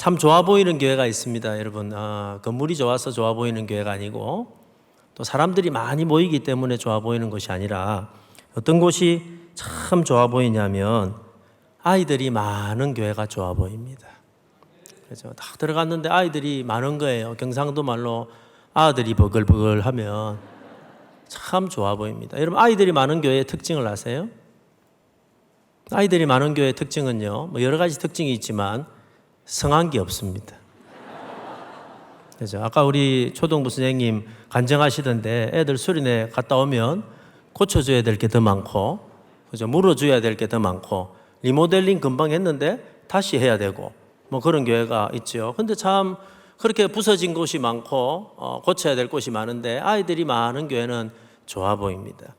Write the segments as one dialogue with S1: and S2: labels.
S1: 참 좋아 보이는 교회가 있습니다, 여러분. 건물이 좋아서 좋아 보이는 교회가 아니고 또 사람들이 많이 모이기 때문에 좋아 보이는 것이 아니라 어떤 곳이 참 좋아 보이냐면 아이들이 많은 교회가 좋아 보입니다. 그래서 딱 들어갔는데 아이들이 많은 거예요. 경상도 말로 아들이 버글버글 하면 참 좋아 보입니다. 여러분, 아이들이 많은 교회의 특징을 아세요? 아이들이 많은 교회의 특징은요, 뭐 여러 가지 특징이 있지만 성한 게 없습니다. 그죠? 아까 우리 초등부 선생님 간증하시던데 애들 수련회 갔다 오면 고쳐줘야 될 게 더 많고, 그죠? 물어줘야 될 게 더 많고, 리모델링 금방 했는데 다시 해야 되고, 뭐 그런 교회가 있죠. 근데 참 그렇게 부서진 곳이 많고 고쳐야 될 곳이 많은데 아이들이 많은 교회는 좋아 보입니다.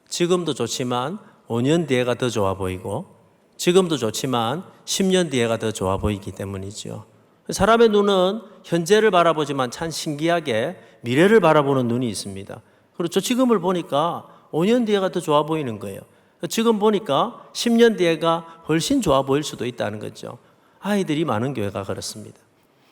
S1: 지금도 좋지만 5년 뒤에가 더 좋아 보이고, 지금도 좋지만 10년 뒤에가 더 좋아 보이기 때문이죠. 사람의 눈은 현재를 바라보지만 참 신기하게 미래를 바라보는 눈이 있습니다. 그렇죠. 지금을 보니까 5년 뒤에가 더 좋아 보이는 거예요. 지금 보니까 10년 뒤에가 훨씬 좋아 보일 수도 있다는 거죠. 아이들이 많은 교회가 그렇습니다.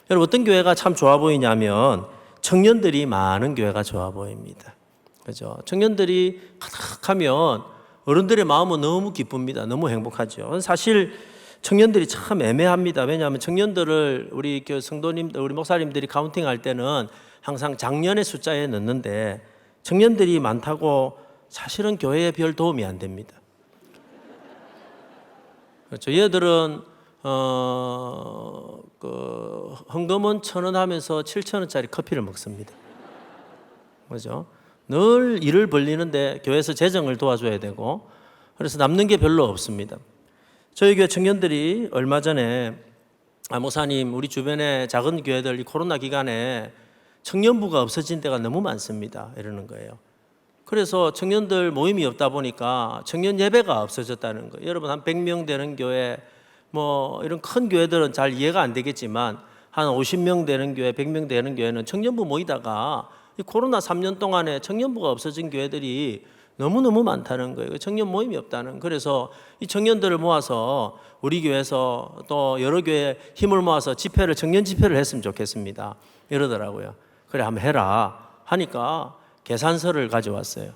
S1: 여러분, 어떤 교회가 참 좋아 보이냐면 청년들이 많은 교회가 좋아 보입니다. 그죠? 청년들이 가득하면 어른들의 마음은 너무 기쁩니다. 너무 행복하죠. 사실 청년들이 참 애매합니다. 왜냐하면 청년들을 우리 성도님들, 우리 목사님들이 카운팅할 때는 항상 작년의 숫자에 넣는데 청년들이 많다고 사실은 교회에 별 도움이 안 됩니다. 그렇죠. 얘들은 헌금은 1,000원 하면서 7,000원짜리 커피를 먹습니다. 그죠? 늘 일을 벌리는데 교회에서 재정을 도와줘야 되고, 그래서 남는 게 별로 없습니다. 저희 교회 청년들이 얼마 전에 목사님, 우리 주변에 작은 교회들 이 코로나 기간에 청년부가 없어진 데가 너무 많습니다, 이러는 거예요. 그래서 청년들 모임이 없다 보니까 청년 예배가 없어졌다는 거예요. 여러분, 한 100명 되는 교회, 뭐 이런 큰 교회들은 잘 이해가 안 되겠지만 한 50명 되는 교회, 100명 되는 교회는 청년부 모이다가 이 코로나 3년 동안에 청년부가 없어진 교회들이 너무너무 많다는 거예요. 청년 모임이 없다는. 그래서 이 청년들을 모아서 우리 교회에서 또 여러 교회 힘을 모아서 집회를, 청년 집회를 했으면 좋겠습니다, 이러더라고요. 그래, 한번 해라 하니까 계산서를 가져왔어요.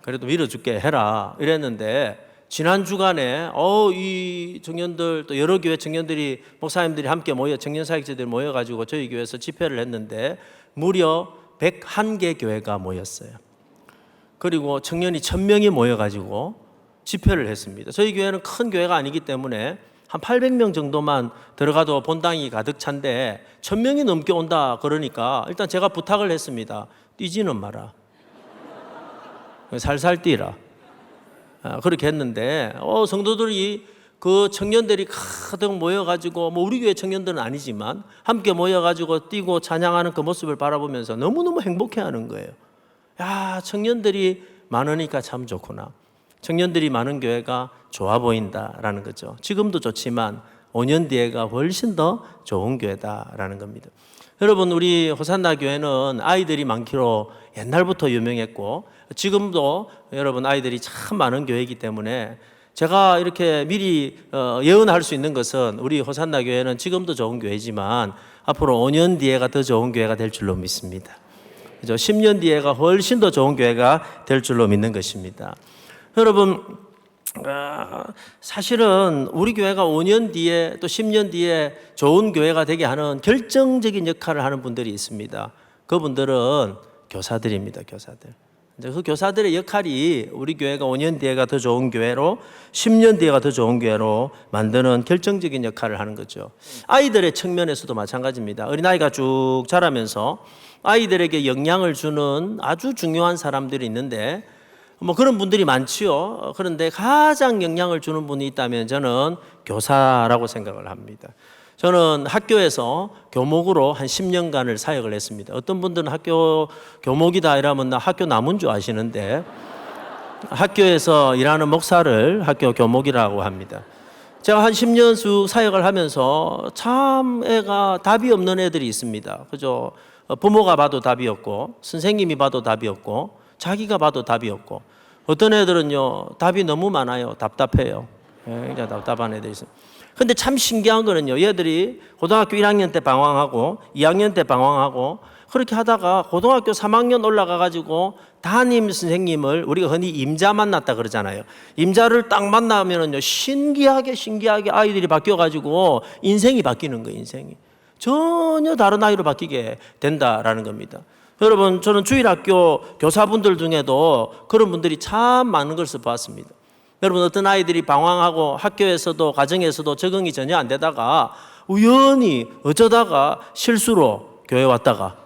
S1: 그래도 밀어줄게, 해라 이랬는데 지난 주간에 이 청년들, 또 여러 교회 청년들이, 목사님들이 함께 모여, 청년사역자들이 모여가지고 저희 교회에서 집회를 했는데 무려 101개 교회가 모였어요. 그리고 청년이 1,000명이 모여가지고 집회를 했습니다. 저희 교회는 큰 교회가 아니기 때문에 한 800명 정도만 들어가도 본당이 가득 찬데 1,000명이 넘게 온다 그러니까 일단 제가 부탁을 했습니다. 뛰지는 마라. 살살 뛰라. 그렇게 했는데 성도들이, 그 청년들이 가득 모여가지고, 뭐 우리 교회 청년들은 아니지만 함께 모여가지고 뛰고 찬양하는 그 모습을 바라보면서 너무너무 행복해하는 거예요. 야, 청년들이 많으니까 참 좋구나. 청년들이 많은 교회가 좋아 보인다라는 거죠. 지금도 좋지만 5년 뒤에가 훨씬 더 좋은 교회다라는 겁니다. 여러분, 우리 호산나 교회는 아이들이 많기로 옛날부터 유명했고 지금도 여러분 아이들이 참 많은 교회이기 때문에 제가 이렇게 미리 예언할 수 있는 것은 우리 호산나 교회는 지금도 좋은 교회지만 앞으로 5년 뒤에가 더 좋은 교회가 될 줄로 믿습니다. 그죠? 10년 뒤에가 훨씬 더 좋은 교회가 될 줄로 믿는 것입니다. 여러분, 사실은 우리 교회가 5년 뒤에 또 10년 뒤에 좋은 교회가 되게 하는 결정적인 역할을 하는 분들이 있습니다. 그분들은 교사들입니다. 교사들. 그 교사들의 역할이 우리 교회가 5년 뒤에가 더 좋은 교회로, 10년 뒤에가 더 좋은 교회로 만드는 결정적인 역할을 하는 거죠. 아이들의 측면에서도 마찬가지입니다. 어린아이가 쭉 자라면서 아이들에게 영향을 주는 아주 중요한 사람들이 있는데 뭐 그런 분들이 많지요. 그런데 가장 영향을 주는 분이 있다면 저는 교사라고 생각을 합니다. 저는 학교에서 교목으로 한 10년간을 사역을 했습니다. 어떤 분들은 학교 교목이다 이러면 나 학교 남은 줄 아시는데 학교에서 일하는 목사를 학교 교목이라고 합니다. 제가 한 10년 쭉 사역을 하면서 참 애가 답이 없는 애들이 있습니다. 그죠? 부모가 봐도 답이 없고 선생님이 봐도 답이 없고 자기가 봐도 답이 없고, 어떤 애들은요 답이 너무 많아요. 답답해요. 그냥 답답한 애들이 있어요. 근데 참 신기한 거는요, 얘들이 고등학교 1학년 때 방황하고 2학년 때 방황하고 그렇게 하다가 고등학교 3학년 올라가가지고 담임 선생님을 우리가 흔히 임자 만났다 그러잖아요. 임자를 딱 만나면은요, 신기하게 아이들이 바뀌어가지고 인생이 바뀌는 거예요, 인생이. 전혀 다른 아이로 바뀌게 된다라는 겁니다. 여러분, 저는 주일학교 교사분들 중에도 그런 분들이 참 많은 것을 봤습니다. 여러분, 어떤 아이들이 방황하고 학교에서도 가정에서도 적응이 전혀 안 되다가 우연히 어쩌다가 실수로 교회 왔다가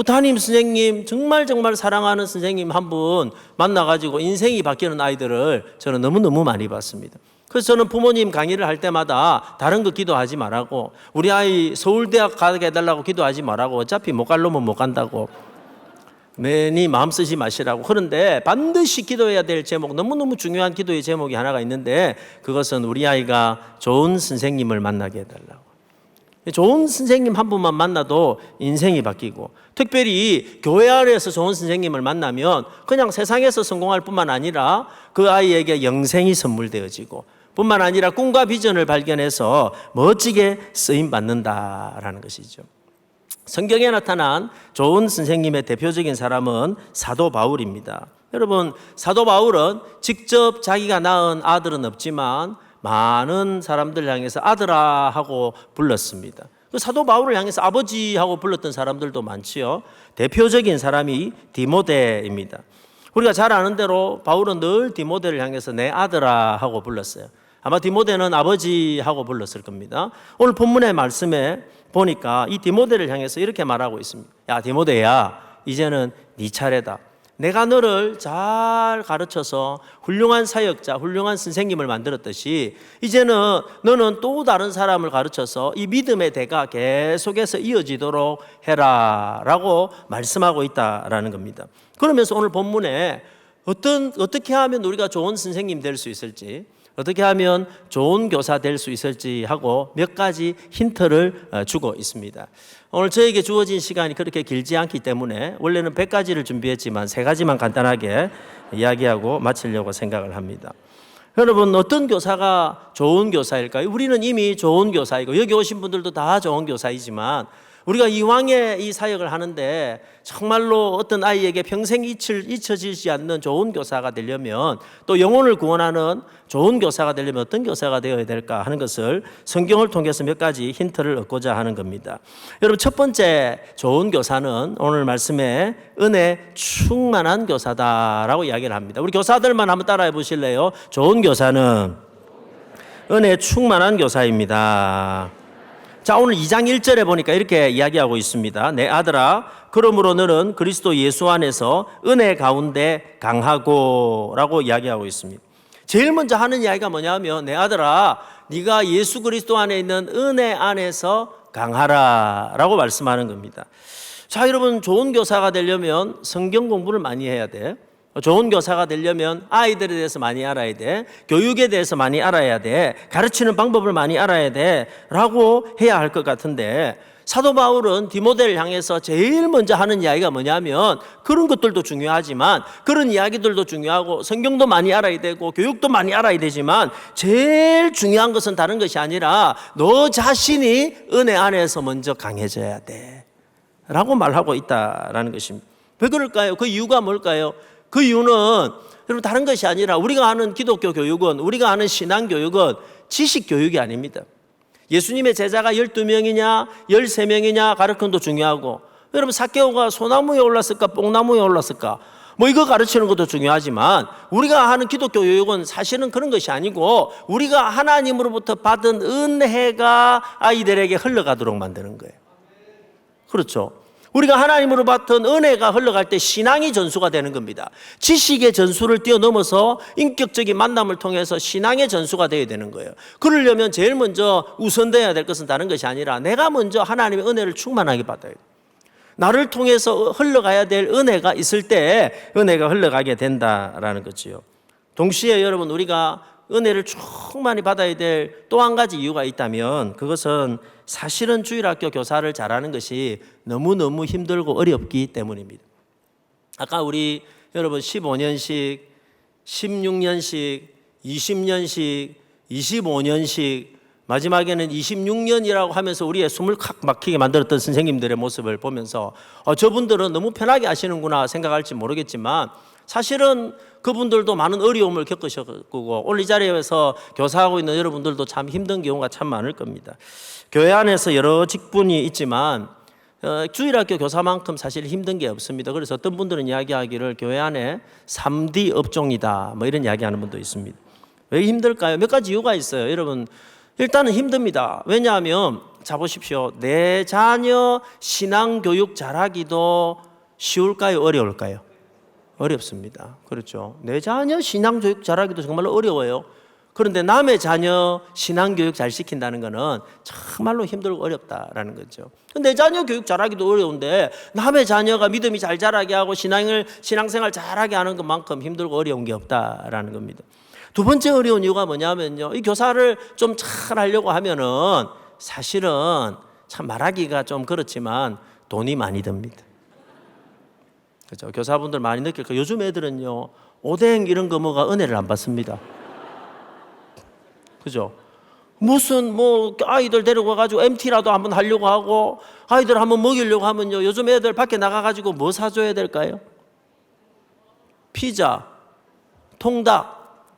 S1: 담임 선생님, 정말 사랑하는 선생님 한 분 만나가지고 인생이 바뀌는 아이들을 저는 너무너무 많이 봤습니다. 그래서 저는 부모님 강의를 할 때마다 다른 거 기도하지 말라고, 우리 아이 서울대학 가게 해달라고 기도하지 말라고, 어차피 못 갈 놈은 못 간다고, 괜히 마음 쓰지 마시라고. 그런데 반드시 기도해야 될 제목, 너무너무 중요한 기도의 제목이 하나가 있는데, 그것은 우리 아이가 좋은 선생님을 만나게 해달라고. 좋은 선생님 한 분만 만나도 인생이 바뀌고, 특별히 교회 안에서 좋은 선생님을 만나면 그냥 세상에서 성공할 뿐만 아니라 그 아이에게 영생이 선물되어지고, 뿐만 아니라 꿈과 비전을 발견해서 멋지게 쓰임받는다라는 것이죠. 성경에 나타난 좋은 선생님의 대표적인 사람은 사도 바울입니다. 여러분, 사도 바울은 직접 자기가 낳은 아들은 없지만 많은 사람들 향해서 아들아 하고 불렀습니다. 사도 바울을 향해서 아버지 하고 불렀던 사람들도 많지요. 대표적인 사람이 디모데입니다. 우리가 잘 아는 대로 바울은 늘 디모데를 향해서 내 아들아 하고 불렀어요. 아마 디모데는 아버지 하고 불렀을 겁니다. 오늘 본문의 말씀에 보니까 이 디모데를 향해서 이렇게 말하고 있습니다. 야, 디모데야, 이제는 네 차례다. 내가 너를 잘 가르쳐서 훌륭한 사역자, 훌륭한 선생님을 만들었듯이 이제는 너는 또 다른 사람을 가르쳐서 이 믿음의 대가 계속해서 이어지도록 해라 라고 말씀하고 있다라는 겁니다. 그러면서 오늘 본문에 어떻게 하면 우리가 좋은 선생님 될 수 있을지, 어떻게 하면 좋은 교사 될 수 있을지 하고 몇 가지 힌트를 주고 있습니다. 오늘 저에게 주어진 시간이 그렇게 길지 않기 때문에 원래는 100가지를 준비했지만 3가지만 간단하게 이야기하고 마치려고 생각을 합니다. 여러분, 어떤 교사가 좋은 교사일까요? 우리는 이미 좋은 교사이고 여기 오신 분들도 다 좋은 교사이지만 우리가 이왕에 이 사역을 하는데 정말로 어떤 아이에게 평생 잊혀지지 않는 좋은 교사가 되려면, 또 영혼을 구원하는 좋은 교사가 되려면 어떤 교사가 되어야 될까 하는 것을 성경을 통해서 몇 가지 힌트를 얻고자 하는 겁니다. 여러분, 첫 번째 좋은 교사는 오늘 말씀에 은혜 충만한 교사다라고 이야기를 합니다. 우리 교사들만 한번 따라해 보실래요? 좋은 교사는 은혜 충만한 교사입니다. 자, 오늘 2장 1절에 보니까 이렇게 이야기하고 있습니다. 내 아들아, 그러므로 너는 그리스도 예수 안에서 은혜 가운데 강하고 라고 이야기하고 있습니다. 제일 먼저 하는 이야기가 뭐냐면, 내 아들아, 네가 예수 그리스도 안에 있는 은혜 안에서 강하라 라고 말씀하는 겁니다. 자, 여러분, 좋은 교사가 되려면 성경 공부를 많이 해야 돼. 좋은 교사가 되려면 아이들에 대해서 많이 알아야 돼. 교육에 대해서 많이 알아야 돼. 가르치는 방법을 많이 알아야 돼 라고 해야 할 것 같은데, 사도 바울은 디모데를 향해서 제일 먼저 하는 이야기가 뭐냐면, 그런 것들도 중요하지만 그런 이야기들도 중요하고 성경도 많이 알아야 되고 교육도 많이 알아야 되지만 제일 중요한 것은 다른 것이 아니라 너 자신이 은혜 안에서 먼저 강해져야 돼 라고 말하고 있다라는 것입니다. 왜 그럴까요? 그 이유가 뭘까요? 그 이유는 여러분, 다른 것이 아니라 우리가 아는 기독교 교육은, 우리가 아는 신앙 교육은 지식 교육이 아닙니다. 예수님의 제자가 12명이냐 13명이냐 가르치는 것도 중요하고, 여러분, 삭개오가 소나무에 올랐을까 뽕나무에 올랐을까 이거 가르치는 것도 중요하지만 우리가 하는 기독교 교육은 사실은 그런 것이 아니고 우리가 하나님으로부터 받은 은혜가 아이들에게 흘러가도록 만드는 거예요. 그렇죠? 우리가 하나님으로 받은 은혜가 흘러갈 때 신앙이 전수가 되는 겁니다. 지식의 전수를 뛰어넘어서 인격적인 만남을 통해서 신앙의 전수가 되어야 되는 거예요. 그러려면 제일 먼저 우선되어야 될 것은 다른 것이 아니라 내가 먼저 하나님의 은혜를 충만하게 받아야 돼요. 나를 통해서 흘러가야 될 은혜가 있을 때 은혜가 흘러가게 된다라는 거지요. 동시에 여러분, 우리가 은혜를 충만히 받아야 될 또 한 가지 이유가 있다면 그것은 사실은 주일학교 교사를 잘하는 것이 너무너무 힘들고 어렵기 때문입니다. 아까 우리 여러분 15년씩, 16년씩, 20년씩 25년씩 마지막에는 26년이라고 하면서 우리의 숨을 칵 막히게 만들었던 선생님들의 모습을 보면서 저분들은 너무 편하게 하시는구나 생각할지 모르겠지만 사실은 그분들도 많은 어려움을 겪으셨고 오늘 이 자리에서 교사하고 있는 여러분들도 참 힘든 경우가 참 많을 겁니다. 교회 안에서 여러 직분이 있지만 주일학교 교사만큼 사실 힘든 게 없습니다. 그래서 어떤 분들은 이야기하기를 교회 안에 3D 업종이다 뭐 이런 이야기하는 분도 있습니다. 왜 힘들까요? 몇 가지 이유가 있어요. 여러분 일단은 힘듭니다. 왜냐하면 자 보십시오. 내 자녀 신앙교육 잘하기도 쉬울까요? 어려울까요? 어렵습니다. 그렇죠. 내 자녀 신앙교육 잘하기도 정말로 어려워요. 그런데 남의 자녀 신앙교육 잘 시킨다는 것은 정말로 힘들고 어렵다라는 거죠. 내 자녀 교육 잘하기도 어려운데 남의 자녀가 믿음이 잘 자라게 하고 신앙생활 잘하게 하는 것만큼 힘들고 어려운 게 없다라는 겁니다. 두 번째 어려운 이유가 뭐냐면요. 이 교사를 좀 잘 하려고 하면은 사실은 참 말하기가 좀 그렇지만 돈이 많이 듭니다. 그렇죠. 교사분들 많이 느낄 거예요. 요즘 애들은요. 오뎅 이런 거 뭐가 은혜를 안 받습니다. 그죠? 무슨 뭐 아이들 데리고 가가지고 MT라도 한번 하려고 하고 아이들 한번 먹이려고 하면요. 요즘 애들 밖에 나가가지고 뭐 사줘야 될까요? 피자,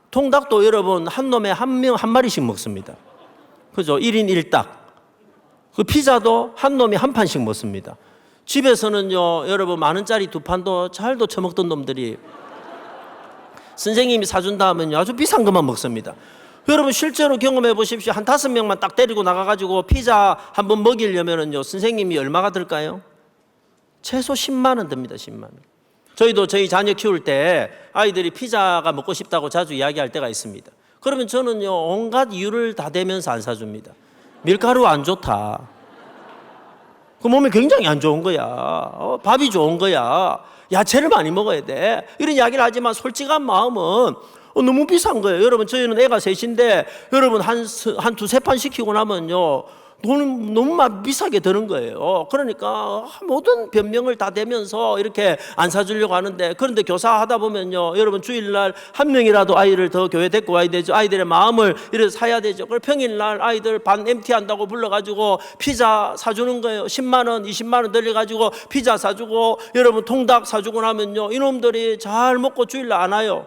S1: 통닭도 여러분 한 놈에 한 마리씩 먹습니다. 그죠? 1인 1닭. 그 피자도 한 놈이 한 판씩 먹습니다. 집에서는요, 여러분 10,000원짜리 2판도 잘도 처먹던 놈들이 선생님이 사준다 하면요, 아주 비싼 것만 먹습니다. 여러분 실제로 경험해 보십시오. 한 5명만 딱 데리고 나가가지고 피자 한번 먹이려면은요, 선생님이 얼마가 들까요? 최소 10만 원 듭니다. 10만 원. 저희도 저희 자녀 키울 때 아이들이 피자가 먹고 싶다고 자주 이야기할 때가 있습니다. 그러면 저는요, 온갖 이유를 다 대면서 안 사줍니다. 밀가루 안 좋다. 그 몸에 굉장히 안 좋은 거야. 밥이 좋은 거야. 야채를 많이 먹어야 돼. 이런 이야기를 하지만 솔직한 마음은 너무 비싼 거예요. 여러분 저희는 애가 셋인데 여러분 한 두세 판 시키고 나면요 돈은 너무 비싸게 드는 거예요. 그러니까 모든 변명을 다 대면서 이렇게 안 사주려고 하는데, 그런데 교사 하다 보면요 여러분 주일날 한 명이라도 아이를 더 교회 데리고 와야 되죠. 아이들의 마음을 이렇게 사야 되죠. 그걸 평일날 아이들 반 MT 한다고 불러가지고 피자 사주는 거예요. 10만 원 20만 원 들려가지고 피자 사주고 여러분 통닭 사주고 나면요 이놈들이 잘 먹고 주일날 안 와요.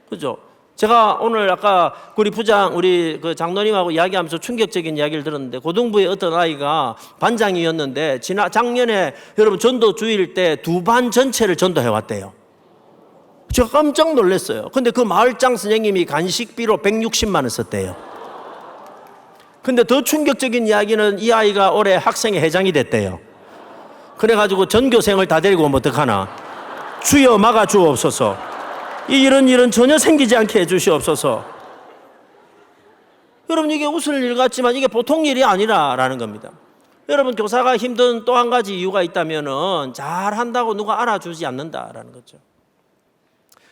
S1: 그죠? 제가 오늘 아까 우리 부장, 우리 그 장로님하고 이야기하면서 충격적인 이야기를 들었는데, 고등부의 어떤 아이가 반장이었는데 작년에 여러분 전도 주일 때 2반 전체를 전도해 왔대요. 제가 깜짝 놀랐어요. 근데 그 마을장 선생님이 간식비로 160만 원 썼대요. 근데 더 충격적인 이야기는 이 아이가 올해 학생회 회장이 됐대요. 그래가지고 전교생을 다 데리고 오면 어떡하나. 주여 막아 주옵소서. 이런 일은 전혀 생기지 않게 해주시옵소서. 여러분 이게 웃을 일 같지만 이게 보통 일이 아니라라는 겁니다. 여러분 교사가 힘든 또 한 가지 이유가 있다면은 잘한다고 누가 알아주지 않는다라는 거죠.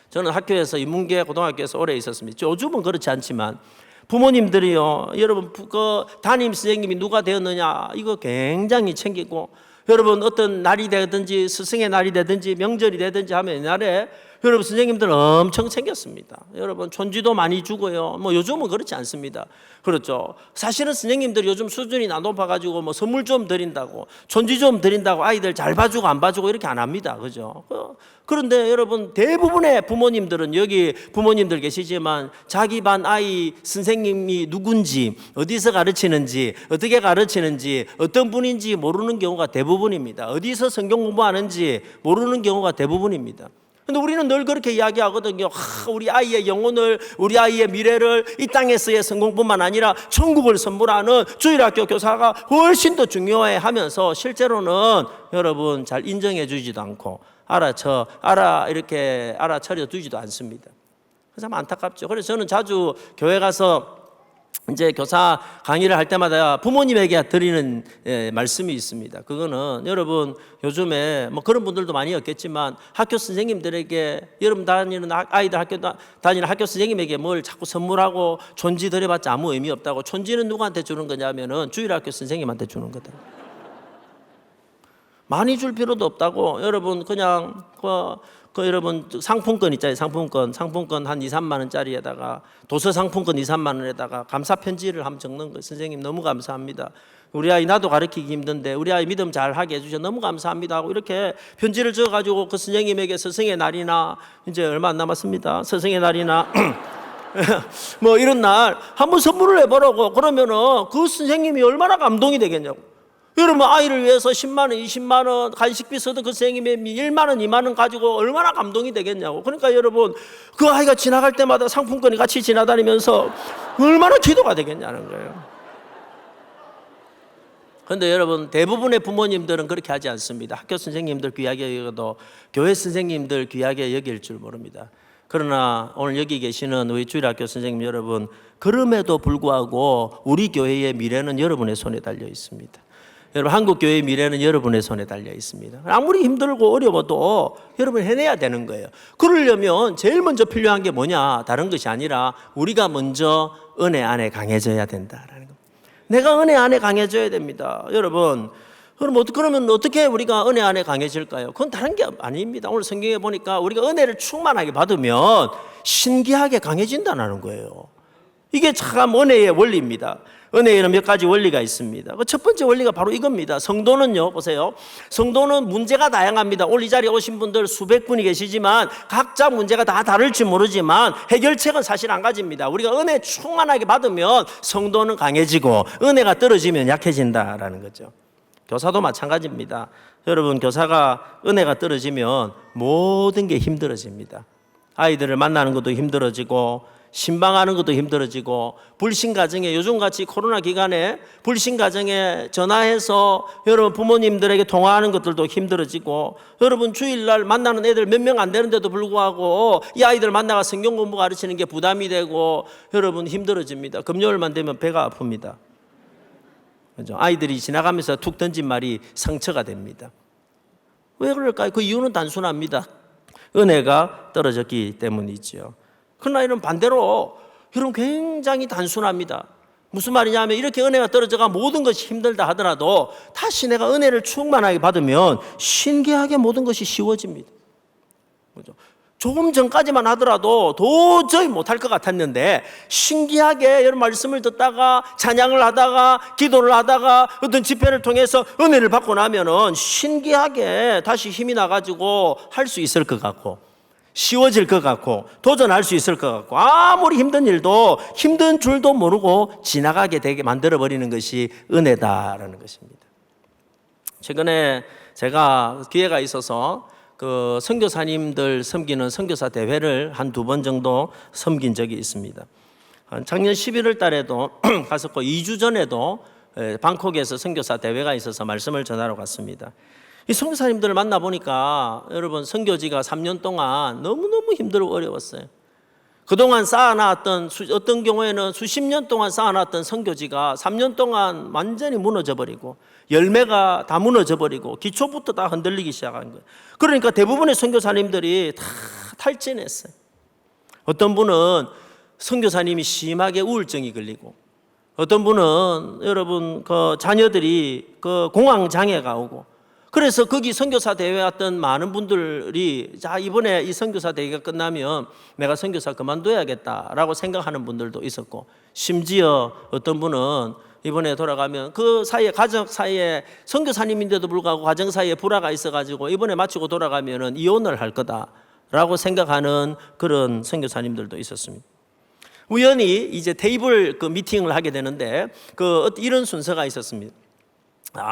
S1: 저는 학교에서 인문계 고등학교에서 오래 있었습니다. 요즘은 그렇지 않지만 부모님들이요, 여러분 그 담임 선생님이 누가 되었느냐 이거 굉장히 챙기고, 여러분 어떤 날이 되든지 스승의 날이 되든지 명절이 되든지 하면 옛날에 여러분 선생님들 엄청 챙겼습니다. 여러분 촌지도 많이 주고요. 뭐 요즘은 그렇지 않습니다. 그렇죠. 사실은 선생님들이 요즘 수준이 높아가지고 뭐 선물 좀 드린다고, 촌지 좀 드린다고 아이들 잘 봐주고 안 봐주고 이렇게 안 합니다. 그죠? 그런데 여러분 대부분의 부모님들은, 여기 부모님들 계시지만 자기 반 아이 선생님이 누군지, 어디서 가르치는지, 어떻게 가르치는지, 어떤 분인지 모르는 경우가 대부분입니다. 어디서 성경 공부하는지 모르는 경우가 대부분입니다. 근데 우리는 늘 그렇게 이야기하거든요. 우리 아이의 영혼을, 우리 아이의 미래를 이 땅에서의 성공뿐만 아니라 천국을 선물하는 주일학교 교사가 훨씬 더 중요해 하면서 실제로는 여러분 잘 인정해 주지도 않고 이렇게 알아차려 두지도 않습니다. 참 안타깝죠. 그래서 저는 자주 교회 가서 이제 교사 강의를 할 때마다 부모님에게 드리는 말씀이 있습니다. 그거는 여러분 요즘에 뭐 그런 분들도 많이 없겠지만 학교 선생님들에게, 여러분 다니는 아이들 학교 다니는 학교 선생님에게 뭘 자꾸 선물하고 촌지 드려봤자 아무 의미 없다고. 촌지는 누구한테 주는 거냐면은 주일학교 선생님한테 주는 거다. 많이 줄 필요도 없다고. 여러분 그냥 그 여러분 상품권 있잖아요. 상품권 한 2, 3만 원짜리에다가 도서 상품권 2, 3만 원에다가 감사 편지를 한번 적는 거예요. 선생님 너무 감사합니다. 우리 아이 나도 가르치기 힘든데 우리 아이 믿음 잘 하게 해주셔서 너무 감사합니다 하고 이렇게 편지를 적어가지고 그 선생님에게 스승의 날이나 이제 얼마 안 남았습니다. 스승의 날이나 뭐 이런 날 한번 선물을 해보라고. 그러면은 그 선생님이 얼마나 감동이 되겠냐고. 여러분 아이를 위해서 10만 원, 20만 원 간식비 써도 그 선생님이 1만 원, 2만 원 가지고 얼마나 감동이 되겠냐고. 그러니까 여러분 그 아이가 지나갈 때마다 상품권이 같이 지나다니면서 얼마나 기도가 되겠냐는 거예요. 그런데 여러분 대부분의 부모님들은 그렇게 하지 않습니다. 학교 선생님들 귀하게 여겨도 교회 선생님들 귀하게 여길 줄 모릅니다. 그러나 오늘 여기 계시는 우리 주일학교 선생님 여러분, 그럼에도 불구하고 우리 교회의 미래는 여러분의 손에 달려 있습니다. 여러분 한국 교회의 미래는 여러분의 손에 달려 있습니다. 아무리 힘들고 어려워도 여러분 해내야 되는 거예요. 그러려면 제일 먼저 필요한 게 뭐냐? 다른 것이 아니라 우리가 먼저 은혜 안에 강해져야 된다라는 겁니다. 내가 은혜 안에 강해져야 됩니다. 여러분 그러면 어떻게 우리가 은혜 안에 강해질까요? 그건 다른 게 아닙니다. 오늘 성경에 보니까 우리가 은혜를 충만하게 받으면 신기하게 강해진다는 거예요. 이게 참 은혜의 원리입니다. 은혜에는 몇 가지 원리가 있습니다. 첫 번째 원리가 바로 이겁니다. 성도는요, 보세요. 성도는 문제가 다양합니다. 오늘 이 자리에 오신 분들 수백 분이 계시지만 각자 문제가 다 다를지 모르지만 해결책은 사실 한 가지입니다. 우리가 은혜 충만하게 받으면 성도는 강해지고 은혜가 떨어지면 약해진다라는 거죠. 교사도 마찬가지입니다. 여러분 교사가 은혜가 떨어지면 모든 게 힘들어집니다. 아이들을 만나는 것도 힘들어지고 신방하는 것도 힘들어지고 불신가정에 요즘같이 코로나 기간에 불신가정에 전화해서 여러분 부모님들에게 통화하는 것들도 힘들어지고 여러분 주일날 만나는 애들 몇 명 안 되는데도 불구하고 이 아이들 만나가 성경 공부 가르치는 게 부담이 되고 여러분 힘들어집니다. 금요일만 되면 배가 아픕니다. 그죠? 아이들이 지나가면서 툭 던진 말이 상처가 됩니다. 왜 그럴까요? 그 이유는 단순합니다. 은혜가 떨어졌기 때문이죠. 그러나 이런 반대로 여러분 굉장히 단순합니다. 무슨 말이냐면 이렇게 은혜가 떨어져가 모든 것이 힘들다 하더라도 다시 내가 은혜를 충만하게 받으면 신기하게 모든 것이 쉬워집니다. 그죠? 조금 전까지만 하더라도 도저히 못할 것 같았는데 신기하게 여러분 말씀을 듣다가 찬양을 하다가 기도를 하다가 어떤 집회를 통해서 은혜를 받고 나면은 신기하게 다시 힘이 나가지고 할 수 있을 것 같고 쉬워질 것 같고 도전할 수 있을 것 같고 아무리 힘든 일도 힘든 줄도 모르고 지나가게 되게 만들어버리는 것이 은혜다라는 것입니다. 최근에 제가 기회가 있어서 그 선교사님들 섬기는 선교사 대회를 한 2번 정도 섬긴 적이 있습니다. 작년 11월 달에도 갔었고 2주 전에도 방콕에서 선교사 대회가 있어서 말씀을 전하러 갔습니다. 이 선교사님들을 만나보니까 여러분 선교지가 3년 동안 너무너무 힘들고 어려웠어요. 그동안 쌓아놨던 어떤 경우에는 수십 년 동안 쌓아놨던 선교지가 3년 동안 완전히 무너져버리고 열매가 다 무너져버리고 기초부터 다 흔들리기 시작한 거예요. 그러니까 대부분의 선교사님들이 다 탈진했어요. 어떤 분은 선교사님이 심하게 우울증이 걸리고 어떤 분은 여러분 그 자녀들이 그 공황장애가 오고 그래서 거기 선교사 대회 왔던 많은 분들이 자 이번에 이 선교사 대회가 끝나면 내가 선교사 그만둬야겠다라고 생각하는 분들도 있었고 심지어 어떤 분은 이번에 돌아가면 그 사이에 가정 사이에 선교사님인데도 불구하고 가정 사이에 불화가 있어가지고 이번에 마치고 돌아가면은 이혼을 할 거다라고 생각하는 그런 선교사님들도 있었습니다. 우연히 이제 테이블 그 미팅을 하게 되는데 그 이런 순서가 있었습니다.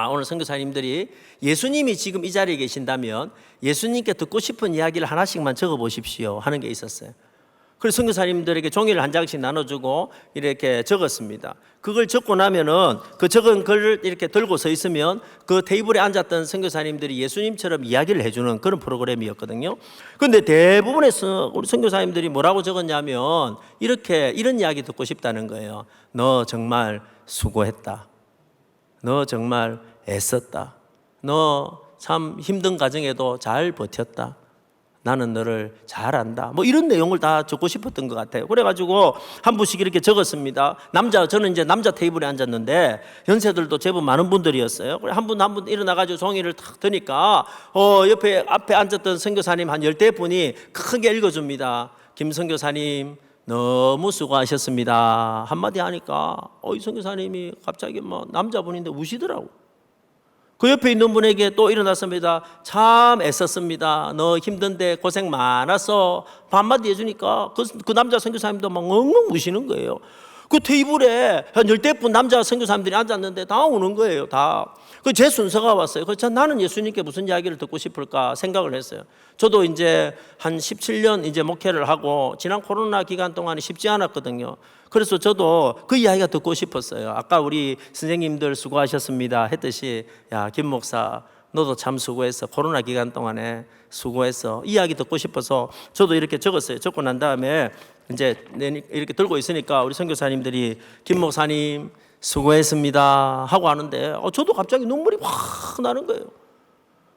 S1: 오늘 선교사님들이 예수님이 지금 이 자리에 계신다면 예수님께 듣고 싶은 이야기를 하나씩만 적어 보십시오 하는 게 있었어요. 그래서 선교사님들에게 종이를 한 장씩 나눠주고 이렇게 적었습니다. 그걸 적고 나면은 그 적은 글을 이렇게 들고 서 있으면 그 테이블에 앉았던 선교사님들이 예수님처럼 이야기를 해주는 그런 프로그램이었거든요. 그런데 대부분의 우리 선교사님들이 뭐라고 적었냐면 이런 이야기 듣고 싶다는 거예요. 너 정말 수고했다. 너 정말 애썼다. 너 참 힘든 가정에도 잘 버텼다. 나는 너를 잘 안다. 뭐 이런 내용을 다 적고 싶었던 것 같아요. 그래가지고 한 분씩 이렇게 적었습니다. 저는 이제 남자 테이블에 앉았는데 연세들도 제법 많은 분들이었어요. 그래 한 분 일어나가지고 종이를 탁 드니까 앞에 앉았던 선교사님 한 10대 분이 크게 읽어줍니다. 김 선교사님 너무 수고하셨습니다. 한마디 하니까 이 선교사님이 갑자기 뭐 남자분인데 우시더라고. 그 옆에 있는 분에게 또 일어났습니다. 참 애썼습니다. 너 힘든데 고생 많았어. 한마디 해주니까 그 남자 선교사님도 막 엉엉 우시는 거예요. 그 테이블에 한 10대 남자 선교사님들이 앉았는데 다 우는 거예요. 다. 제 순서가 왔어요. 그래서 나는 예수님께 무슨 이야기를 듣고 싶을까 생각을 했어요. 저도 이제 한 17년 이제 목회를 하고 지난 코로나 기간 동안에 쉽지 않았거든요. 그래서 저도 그 이야기가 듣고 싶었어요. 아까 우리 선생님들 수고하셨습니다 했듯이 야, 김 목사 너도 참 수고했어. 코로나 기간 동안에 수고했어. 이 이야기 듣고 싶어서 저도 이렇게 적었어요. 적고 난 다음에 이제 이렇게 들고 있으니까 우리 선교사님들이 김 목사님 수고했습니다 하고 하는데 저도 갑자기 눈물이 확 나는 거예요.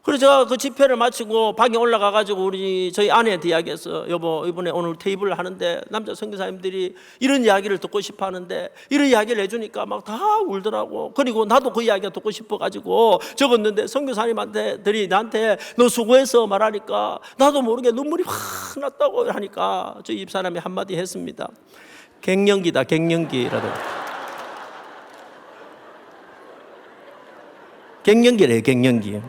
S1: 그래서 제가 그 집회를 마치고 방에 올라가가지고 저희 아내한테 이야기했어요. 여보, 이번에 오늘 테이블을 하는데 남자 선교사님들이 이런 이야기를 듣고 싶어 하는데 이런 이야기를 해주니까 막 다 울더라고. 그리고 나도 그 이야기가 듣고 싶어가지고 적었는데 선교사님들이 나한테 너 수고해서 말하니까 나도 모르게 눈물이 확 났다고 하니까 저희 집사람이 한마디 했습니다. 갱년기다, 갱년기라고. 갱년기래요, 갱년기.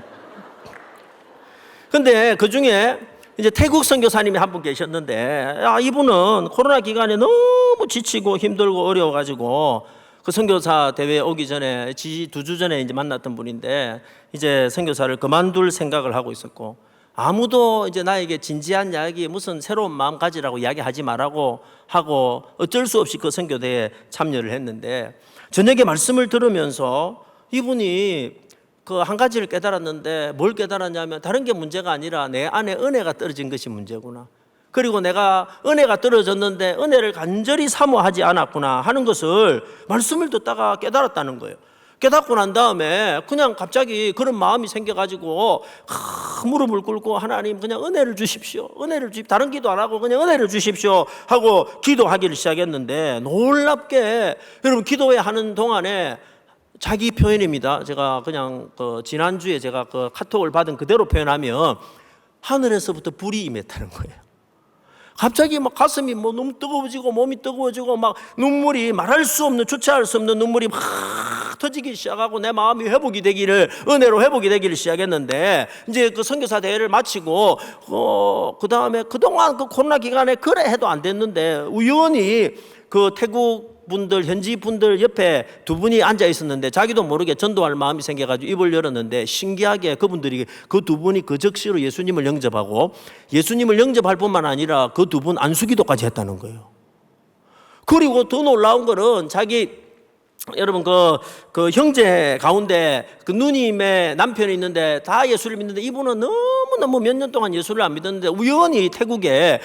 S1: 근데 그 중에 이제 태국 선교사님이 한 분 계셨는데 이분은 코로나 기간에 너무 지치고 힘들고 어려워가지고 그 선교사 대회 오기 전에 2주 전에 이제 만났던 분인데 이제 선교사를 그만둘 생각을 하고 있었고 아무도 이제 나에게 진지한 이야기 무슨 새로운 마음 가지라고 이야기하지 말라고 하고 어쩔 수 없이 그 선교대회에 참여를 했는데 저녁에 말씀을 들으면서 이분이 그 한 가지를 깨달았는데 뭘 깨달았냐면 다른 게 문제가 아니라 내 안에 은혜가 떨어진 것이 문제구나. 그리고 내가 은혜가 떨어졌는데 은혜를 간절히 사모하지 않았구나 하는 것을 말씀을 듣다가 깨달았다는 거예요. 깨닫고 난 다음에 그냥 갑자기 그런 마음이 생겨가지고 무릎을 꿇고 하나님 그냥 은혜를 주십시오. 은혜를 주십시오. 다른 기도 안 하고 그냥 은혜를 주십시오 하고 기도하기를 시작했는데 놀랍게 여러분 기도회 하는 동안에 자기 표현입니다. 제가 그냥 지난주에 제가 그 카톡을 받은 그대로 표현하면 하늘에서부터 불이 임했다는 거예요. 갑자기 막 가슴이 뭐 너무 뜨거워지고 몸이 뜨거워지고 막 눈물이 말할 수 없는 주체할 수 없는 눈물이 막 터지기 시작하고 내 마음이 은혜로 회복이 되기를 시작했는데 이제 그 선교사 대회를 마치고 그 다음에 그동안 그 코로나 기간에 그래 해도 안 됐는데 우연히 그 태국 분들 현지 분들 옆에 두 분이 앉아 있었는데 자기도 모르게 전도할 마음이 생겨가지고 입을 열었는데 신기하게 그분들이 그 두 분이 그 즉시로 예수님을 영접하고 예수님을 영접할 뿐만 아니라 그 두 분 안수기도까지 했다는 거예요. 그리고 더 놀라운 거는 여러분 그 형제 가운데 그 누님의 남편이 있는데 다 예수를 믿는데 이분은 너무너무 몇 년 동안 예수를 안 믿었는데 우연히 태국에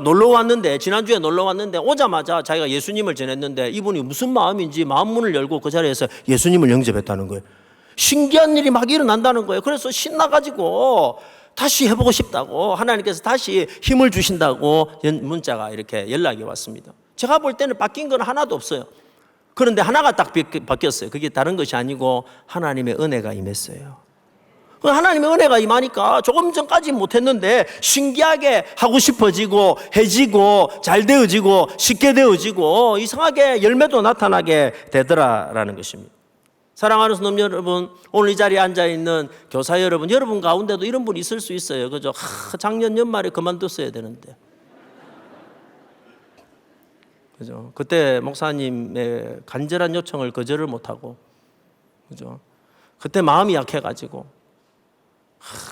S1: 놀러 왔는데 지난주에 놀러 왔는데 오자마자 자기가 예수님을 전했는데 이분이 무슨 마음인지 마음문을 열고 그 자리에서 예수님을 영접했다는 거예요. 신기한 일이 막 일어난다는 거예요. 그래서 신나가지고 다시 해보고 싶다고 하나님께서 다시 힘을 주신다고 문자가 이렇게 연락이 왔습니다. 제가 볼 때는 바뀐 건 하나도 없어요. 그런데 하나가 딱 바뀌었어요. 그게 다른 것이 아니고 하나님의 은혜가 임했어요. 하나님의 은혜가 임하니까 조금 전까지 못했는데 신기하게 하고 싶어지고 해지고 잘 되어지고 쉽게 되어지고 이상하게 열매도 나타나게 되더라라는 것입니다. 사랑하는 성도 여러분, 오늘 이 자리에 앉아있는 교사 여러분 가운데도 이런 분이 있을 수 있어요. 그죠? 작년 연말에 그만뒀어야 되는데. 그죠? 그때 목사님의 간절한 요청을 거절을 못하고, 그죠? 그때 마음이 약해가지고,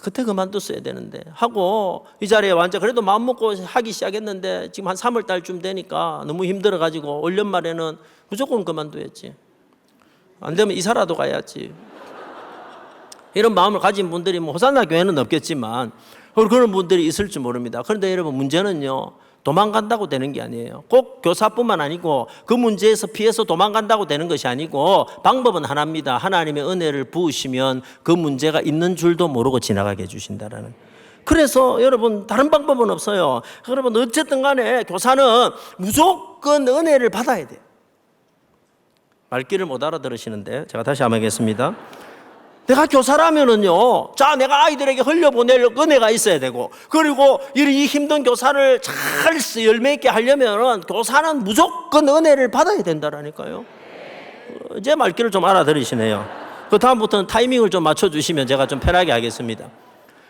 S1: 그때 그만뒀어야 되는데 하고 이 자리에 완전 그래도 마음 먹고 하기 시작했는데 지금 한 3월 달쯤 되니까 너무 힘들어가지고 올 연말에는 무조건 그만둬야지. 안 되면 이사라도 가야지. 이런 마음을 가진 분들이 뭐 호산나 교회는 없겠지만 그런 분들이 있을지 모릅니다. 그런데 여러분 문제는요. 도망간다고 되는 게 아니에요. 꼭 교사뿐만 아니고 그 문제에서 피해서 도망간다고 되는 것이 아니고 방법은 하나입니다. 하나님의 은혜를 부으시면 그 문제가 있는 줄도 모르고 지나가게 해주신다라는 그래서 여러분 다른 방법은 없어요. 여러분 어쨌든 간에 교사는 무조건 은혜를 받아야 돼요. 말귀를 못 알아들으시는데 제가 다시 한번 하겠습니다. 내가 교사라면은요, 자, 내가 아이들에게 흘려보낼 은혜가 있어야 되고, 그리고 이 힘든 교사를 잘 열매 있게 하려면은 교사는 무조건 은혜를 받아야 된다라니까요. 이제 말귀를 좀 알아들으시네요. 그 다음부터는 타이밍을 좀 맞춰주시면 제가 좀 편하게 하겠습니다.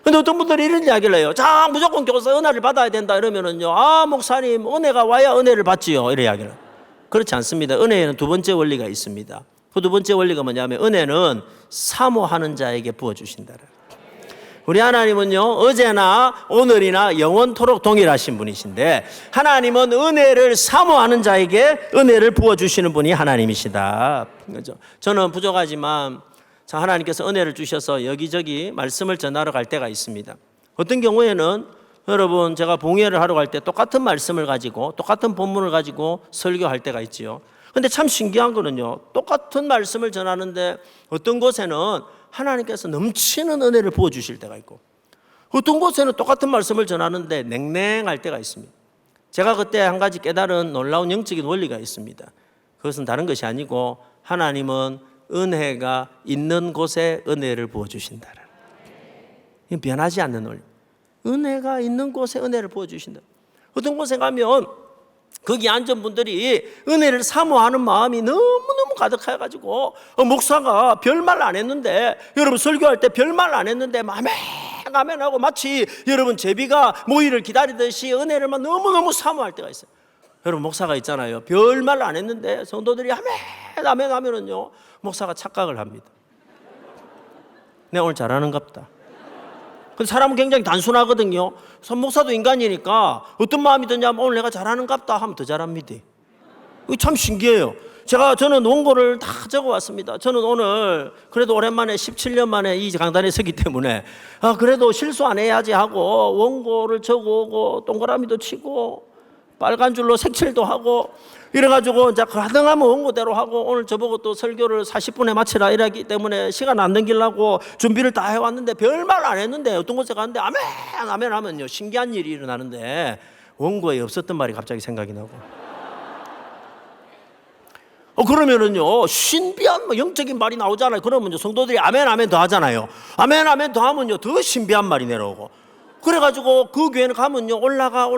S1: 근데 어떤 분들이 이런 이야기를 해요. 자, 무조건 교사 은혜를 받아야 된다 이러면은요, 아, 목사님, 은혜가 와야 은혜를 받지요. 이런 이야기를. 그렇지 않습니다. 은혜에는 두 번째 원리가 있습니다. 그 두 번째 원리가 뭐냐면 은혜는 사모하는 자에게 부어주신다. 우리 하나님은요, 어제나 오늘이나 영원토록 동일하신 분이신데 하나님은 은혜를 사모하는 자에게 은혜를 부어주시는 분이 하나님이시다. 그렇죠? 저는 부족하지만 하나님께서 은혜를 주셔서 여기저기 말씀을 전하러 갈 때가 있습니다. 어떤 경우에는 여러분 제가 봉회를 하러 갈 때 똑같은 말씀을 가지고 똑같은 본문을 가지고 설교할 때가 있지요. 근데 참 신기한 거는요, 똑같은 말씀을 전하는데 어떤 곳에는 하나님께서 넘치는 은혜를 부어주실 때가 있고 어떤 곳에는 똑같은 말씀을 전하는데 냉랭할 때가 있습니다. 제가 그때 한 가지 깨달은 놀라운 영적인 원리가 있습니다. 그것은 다른 것이 아니고 하나님은 은혜가 있는 곳에 은혜를 부어주신다. 이건 변하지 않는 원리. 은혜가 있는 곳에 은혜를 부어주신다. 어떤 곳에 가면 거기 앉은 분들이 은혜를 사모하는 마음이 너무너무 가득해가지고 목사가 별말 안 했는데 여러분 설교할 때 별말 안 했는데 아멘 하고 마치 여러분 제비가 모이를 기다리듯이 은혜를만 너무너무 사모할 때가 있어요. 여러분 목사가 있잖아요. 별말 안 했는데 성도들이 아멘 하면은요 목사가 착각을 합니다. 내가 오늘 잘하는갑다. 근데 사람은 굉장히 단순하거든요. 목사도 인간이니까 어떤 마음이 드냐면 오늘 내가 잘하는갑다 하면 더 잘합니다. 이거 참 신기해요. 저는 원고를 다 적어왔습니다. 저는 오늘 그래도 오랜만에 17년 만에 이 강단에 서기 때문에 그래도 실수 안 해야지 하고 원고를 적어오고 동그라미도 치고 빨간 줄로 색칠도 하고 이래가지고 이제 가능하면 원고대로 하고 오늘 저보고 또 설교를 40분에 마치라 이러기 때문에 시간 안 넘기려고 준비를 다 해왔는데 별말 안 했는데 어떤 곳에 갔는데 아멘 하면요 신기한 일이 일어나는데 원고에 없었던 말이 갑자기 생각이 나고 그러면은요 신비한 영적인 말이 나오잖아요. 그러면 성도들이 아멘 더 하잖아요. 아멘 더 하면요 더 신비한 말이 내려오고 그래가지고 그 교회는 가면요 올라가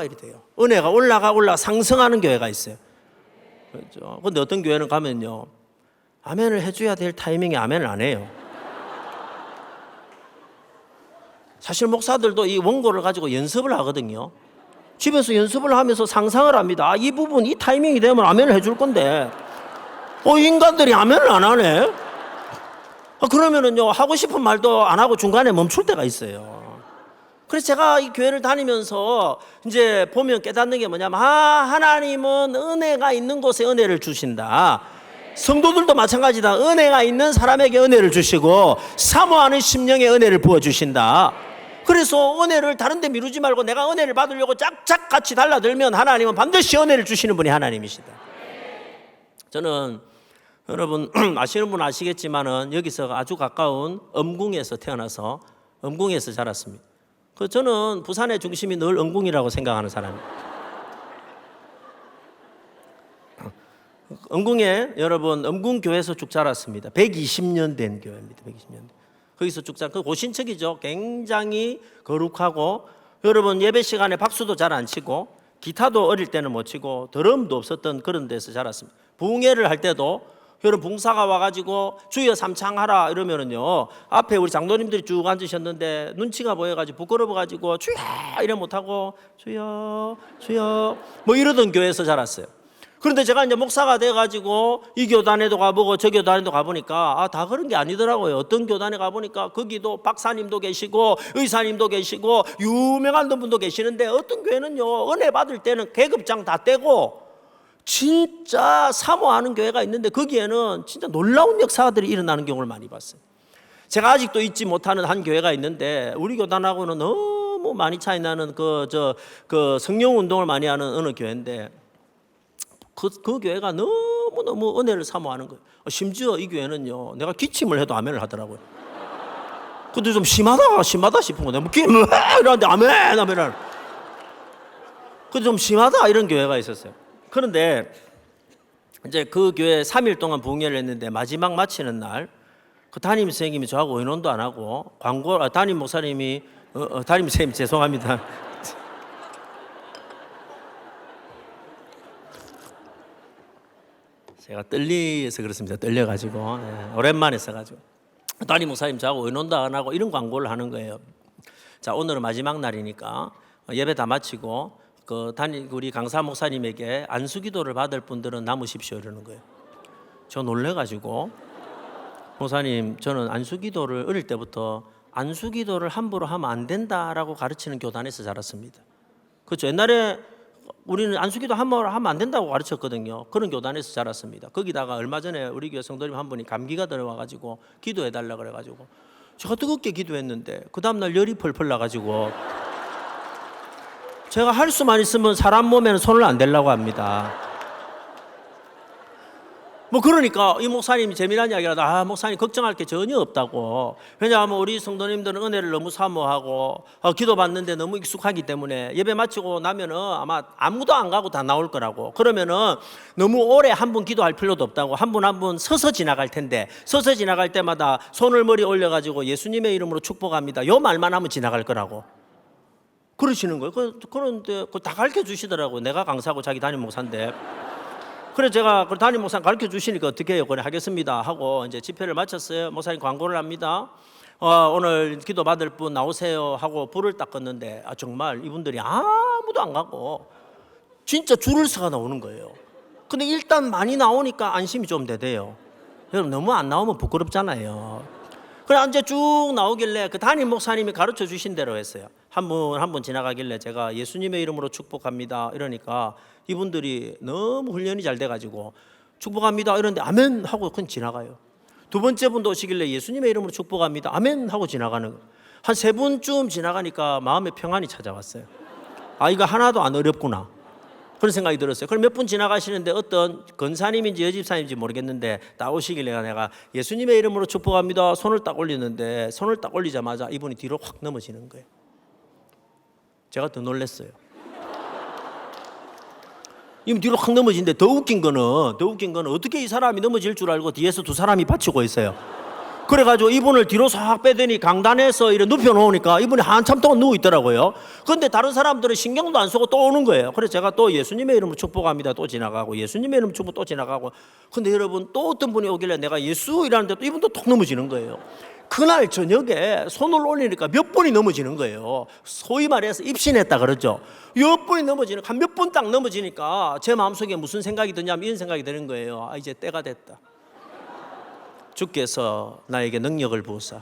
S1: 이리 돼요. 은혜가 올라가 상승하는 교회가 있어요. 그렇죠. 근데 어떤 교회는 가면요 아멘을 해줘야 될 타이밍에 아멘을 안 해요. 사실 목사들도 이 원고를 가지고 연습을 하거든요. 집에서 연습을 하면서 상상을 합니다. 이 부분 이 타이밍이 되면 아멘을 해줄 건데 인간들이 아멘을 안 하네. 그러면은요 하고 싶은 말도 안 하고 중간에 멈출 때가 있어요. 그래서 제가 이 교회를 다니면서 이제 보면 깨닫는 게 뭐냐면 하나님은 은혜가 있는 곳에 은혜를 주신다. 성도들도 마찬가지다. 은혜가 있는 사람에게 은혜를 주시고 사모하는 심령에 은혜를 부어주신다. 그래서 은혜를 다른 데 미루지 말고 내가 은혜를 받으려고 짝짝 같이 달라들면 하나님은 반드시 은혜를 주시는 분이 하나님이시다. 저는 여러분 아시는 분은 아시겠지만은 여기서 아주 가까운 엄궁에서 태어나서 엄궁에서 자랐습니다. 저는 부산의 중심이 늘 엄궁이라고 생각하는 사람이에요. 엄궁에 여러분 엄궁교회에서 쭉 자랐습니다. 120년 된 교회입니다. 120년. 거기서 쭉 자란 그 고신척이죠. 굉장히 거룩하고 여러분 예배 시간에 박수도 잘 안 치고 기타도 어릴 때는 못 치고 드럼도 없었던 그런 데서 자랐습니다. 부흥회를 할 때도 여러분 봉사가 와가지고 주여 삼창하라 이러면은요 앞에 우리 장로님들이 쭉 앉으셨는데 눈치가 보여가지고 부끄러워가지고 주여 이래 못하고 주여 뭐 이러던 교회에서 자랐어요. 그런데 제가 이제 목사가 돼가지고 이 교단에도 가보고 저 교단에도 가보니까 다 그런 게 아니더라고요. 어떤 교단에 가보니까 거기도 박사님도 계시고 의사님도 계시고 유명한 분도 계시는데 어떤 교회는요 은혜 받을 때는 계급장 다 떼고 진짜 사모하는 교회가 있는데 거기에는 진짜 놀라운 역사들이 일어나는 경우를 많이 봤어요. 제가 아직도 잊지 못하는 한 교회가 있는데 우리 교단하고는 너무 많이 차이 나는 그 성령 운동을 많이 하는 어느 교회인데 그 교회가 너무너무 은혜를 사모하는 거예요. 심지어 이 교회는요 내가 기침을 해도 아멘을 하더라고요. 근데 좀 심하다 싶은 거야. 뭐 이러는데 아멘. 근데 좀 심하다 이런 교회가 있었어요. 그런데 이제 그 교회 3일 동안 부흥회를 했는데 마지막 마치는 날 그 담임 선생님이 저하고 의논도 안 하고 담임 목사님이 담임 선생님 죄송합니다. 제가 떨려서 그렇습니다. 떨려가지고 오랜만에 써가지고 담임 목사님 저하고 의논도 안 하고 이런 광고를 하는 거예요. 자, 오늘은 마지막 날이니까 예배 다 마치고 우리 강사 목사님에게 안수기도를 받을 분들은 남으십시오 이러는 거예요. 저 놀래가지고 목사님, 저는 안수기도를 어릴 때부터 안수기도를 함부로 하면 안 된다라고 가르치는 교단에서 자랐습니다. 그렇죠. 옛날에 우리는 안수기도 함부로 하면 안 된다고 가르쳤거든요. 그런 교단에서 자랐습니다. 거기다가 얼마 전에 우리 교회 성도님 한 분이 감기가 들어와가지고 기도해달라 그래가지고 제가 뜨겁게 기도했는데 그 다음날 열이 펄펄 나가지고 제가 할 수만 있으면 사람 몸에는 손을 안 대려고 합니다. 뭐 그러니까 이 목사님이 재미난 이야기를 하다 목사님 걱정할 게 전혀 없다고. 왜냐하면 우리 성도님들은 은혜를 너무 사모하고 기도받는데 너무 익숙하기 때문에 예배 마치고 나면은 아마 아무도 안 가고 다 나올 거라고. 그러면은 너무 오래 한 분 기도할 필요도 없다고. 한 분 한 분 서서 지나갈 텐데 서서 지나갈 때마다 손을 머리 올려가지고 예수님의 이름으로 축복합니다 요 말만 하면 지나갈 거라고 그러시는 거예요. 그런데 다 가르쳐 주시더라고요. 내가 강사하고 자기 담임 목사인데. 그래 제가 담임 목사님 가르쳐 주시니까 어떻게 해요? 그래 하겠습니다 하고 이제 집회를 마쳤어요. 목사님 광고를 합니다. 오늘 기도 받을 분 나오세요 하고 불을 딱 껐는데 정말 이분들이 아무도 안 가고 진짜 줄을 서가 나오는 거예요. 근데 일단 많이 나오니까 안심이 좀 되대요. 여러분 너무 안 나오면 부끄럽잖아요. 그래 이제 쭉 나오길래 그 담임 목사님이 가르쳐 주신 대로 했어요. 한 분 지나가길래 제가 예수님의 이름으로 축복합니다 이러니까 이분들이 너무 훈련이 잘 돼가지고 축복합니다 이러는데 아멘 하고 그냥 지나가요. 두 번째 분도 오시길래 예수님의 이름으로 축복합니다 아멘 하고 지나가는 거예요. 한 3분쯤 지나가니까 마음의 평안이 찾아왔어요. 이거 하나도 안 어렵구나 그런 생각이 들었어요. 그럼 몇 분 지나가시는데 어떤 권사님인지 여집사님인지 모르겠는데 나오시길래 내가 예수님의 이름으로 축복합니다 손을 딱 올리는데 손을 딱 올리자마자 이분이 뒤로 확 넘어지는 거예요. 제가 더 놀랐어요. 이분 뒤로 확 넘어지는데 더 웃긴 거는 어떻게 이 사람이 넘어질 줄 알고 뒤에서 2사람이 받치고 있어요. 그래가지고 이분을 뒤로 싹 빼더니 강단에서 이렇게 눕혀놓으니까 이분이 한참 동안 누워 있더라고요. 그런데 다른 사람들은 신경도 안 쓰고 또 오는 거예요. 그래서 제가 또 예수님의 이름으로 축복합니다 또 지나가고 예수님의 이름으로 축복 또 지나가고. 근데 여러분 또 어떤 분이 오길래 내가 예수 이라는데 또 이분도 톡 넘어지는 거예요. 그날 저녁에 손을 올리니까 몇 분이 넘어지는 거예요. 소위 말해서 입신했다 그러죠. 몇 분이 넘어지는, 한 몇 분 딱 넘어지니까 제 마음속에 무슨 생각이 드냐면 이런 생각이 드는 거예요. 이제 때가 됐다. 주께서 나에게 능력을 부으사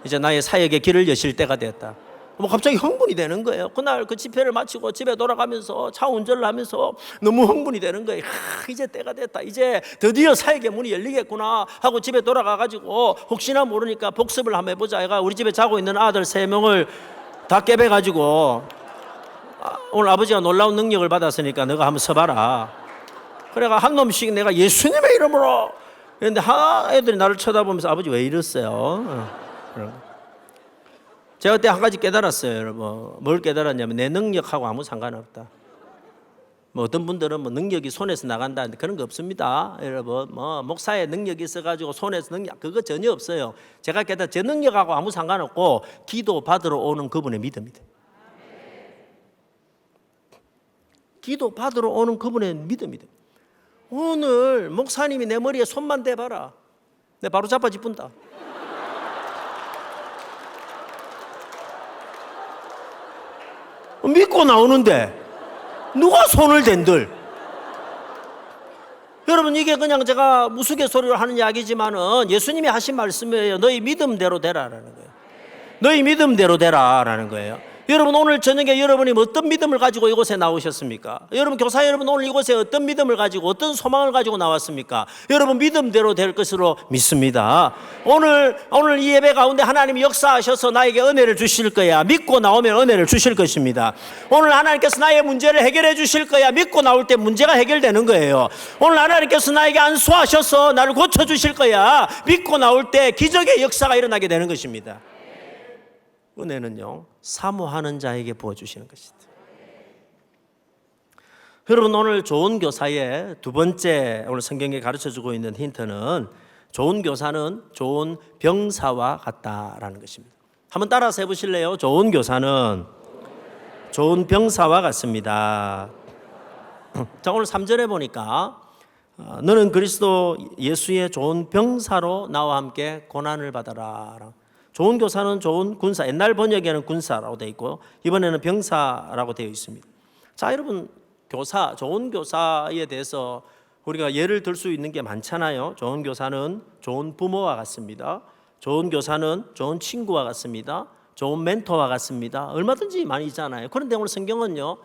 S1: 이제 나의 사역의 길을 여실 때가 됐다. 뭐 갑자기 흥분이 되는 거예요. 그날 그 집회를 마치고 집에 돌아가면서 차 운전을 하면서 너무 흥분이 되는 거예요. 이제 때가 됐다. 이제 드디어 사역의 문이 열리겠구나 하고 집에 돌아가가지고 혹시나 모르니까 복습을 한번 해보자. 얘가 우리 집에 자고 있는 아들 3명을 다 깨배가지고 오늘 아버지가 놀라운 능력을 받았으니까 너가 한번 서봐라. 그래가 한 놈씩 내가 예수님의 이름으로 그런데 애들이 나를 쳐다보면서 아버지 왜 이랬어요? 제가 그때 한 가지 깨달았어요, 여러분. 뭘 깨달았냐면 내 능력하고 아무 상관없다. 뭐 어떤 분들은 뭐 능력이 손에서 나간다는데 그런 거 없습니다, 여러분. 뭐 목사의 능력이 있어가지고 손에서 능력 그거 전혀 없어요. 제가 깨달은 제 능력하고 아무 상관없고 기도 받으러 오는 그분의 믿음이다. 기도 받으러 오는 그분의 믿음이다. 오늘 목사님이 내 머리에 손만 대봐라. 내 바로 잡아 짚은다. 믿고 나오는데 누가 손을 댄들. 여러분 이게 그냥 제가 우스갯소리로 하는 이야기지만은 예수님이 하신 말씀이에요. 너희 믿음대로 되라라는 거예요. 너희 믿음대로 되라라는 거예요. 여러분 오늘 저녁에 여러분이 어떤 믿음을 가지고 이곳에 나오셨습니까? 여러분 교사 여러분 오늘 이곳에 어떤 믿음을 가지고 어떤 소망을 가지고 나왔습니까? 여러분 믿음대로 될 것으로 믿습니다. 오늘 이 예배 가운데 하나님이 역사하셔서 나에게 은혜를 주실 거야. 믿고 나오면 은혜를 주실 것입니다. 오늘 하나님께서 나의 문제를 해결해 주실 거야. 믿고 나올 때 문제가 해결되는 거예요. 오늘 하나님께서 나에게 안수하셔서 나를 고쳐 주실 거야. 믿고 나올 때 기적의 역사가 일어나게 되는 것입니다. 은혜는요, 사모하는 자에게 부어주시는 것이다. 여러분, 오늘 좋은 교사의 두 번째 오늘 성경에 가르쳐주고 있는 힌트는 좋은 교사는 좋은 병사와 같다라는 것입니다. 한번 따라서 해보실래요? 좋은 교사는 좋은 병사와 같습니다. 자, 오늘 3절에 보니까 너는 그리스도 예수의 좋은 병사로 나와 함께 고난을 받아라. 좋은 교사는 좋은 군사, 옛날 번역에는 군사라고 되어 있고 이번에는 병사라고 되어 있습니다. 자, 여러분, 교사, 좋은 교사에 대해서 우리가 예를 들 수 있는 게 많잖아요. 좋은 교사는 좋은 부모와 같습니다. 좋은 교사는 좋은 친구와 같습니다. 좋은 멘토와 같습니다. 얼마든지 많이 있잖아요. 그런데 오늘 성경은요,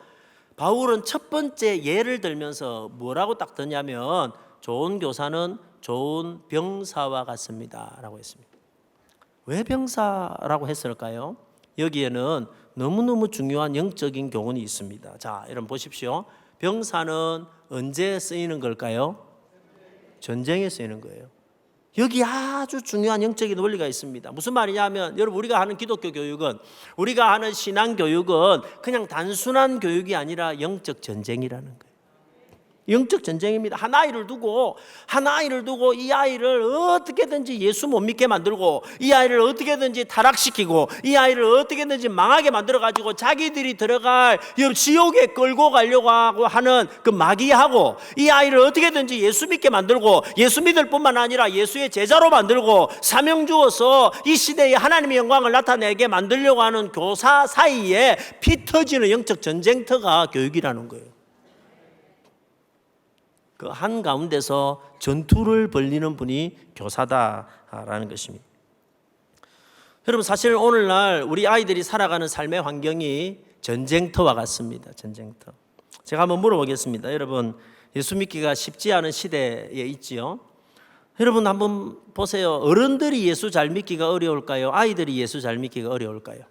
S1: 바울은 첫 번째 예를 들면서 뭐라고 딱 드냐면 좋은 교사는 좋은 병사와 같습니다 라고 했습니다. 왜 병사라고 했을까요? 여기에는 너무너무 중요한 영적인 교훈이 있습니다. 자, 여러분 보십시오. 병사는 언제 쓰이는 걸까요? 전쟁에 쓰이는 거예요. 여기 아주 중요한 영적인 원리가 있습니다. 무슨 말이냐면 여러분, 우리가 하는 기독교 교육은, 우리가 하는 신앙 교육은 그냥 단순한 교육이 아니라 영적 전쟁이라는 거예요. 영적 전쟁입니다. 한 아이를 두고 이 아이를 어떻게든지 예수 못 믿게 만들고, 이 아이를 어떻게든지 타락시키고, 이 아이를 어떻게든지 망하게 만들어 가지고 자기들이 들어갈 지옥에 끌고 가려고 하는 그 마귀하고, 이 아이를 어떻게든지 예수 믿게 만들고, 예수 믿을 뿐만 아니라 예수의 제자로 만들고 사명 주어서 이 시대에 하나님의 영광을 나타내게 만들려고 하는 교사 사이에 피 터지는 영적 전쟁터가 교육이라는 거예요. 그 한가운데서 전투를 벌이는 분이 교사다라는 것입니다. 여러분, 사실 오늘날 우리 아이들이 살아가는 삶의 환경이 전쟁터와 같습니다. 전쟁터. 제가 한번 물어보겠습니다. 여러분, 예수 믿기가 쉽지 않은 시대에 있지요. 여러분 한번 보세요. 어른들이 예수 잘 믿기가 어려울까요? 아이들이 예수 잘 믿기가 어려울까요?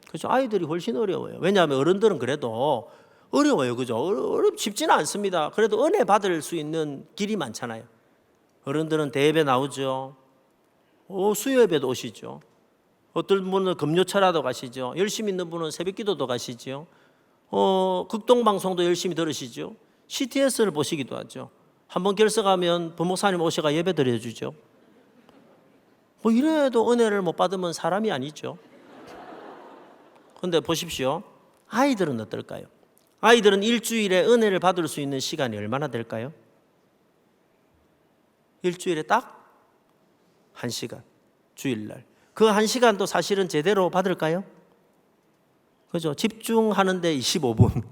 S1: 그렇죠. 아이들이 훨씬 어려워요. 왜냐하면 어른들은 그래도 어려워요. 그죠? 쉽지는 않습니다. 그래도 은혜 받을 수 있는 길이 많잖아요. 어른들은 대예배 나오죠. 수요 예배도 오시죠. 어떤 분은 금요철화도 가시죠. 열심히 있는 분은 새벽기도도 가시죠. 극동방송도 열심히 들으시죠. CTS를 보시기도 하죠. 한번 결석하면 부목사님 오셔가 예배 드려주죠. 이래도 은혜를 못 받으면 사람이 아니죠. 그런데 보십시오. 아이들은 어떨까요? 아이들은 일주일에 은혜를 받을 수 있는 시간이 얼마나 될까요? 일주일에 딱 1시간, 주일날. 그 1시간도 사실은 제대로 받을까요? 그죠? 집중하는데 25분,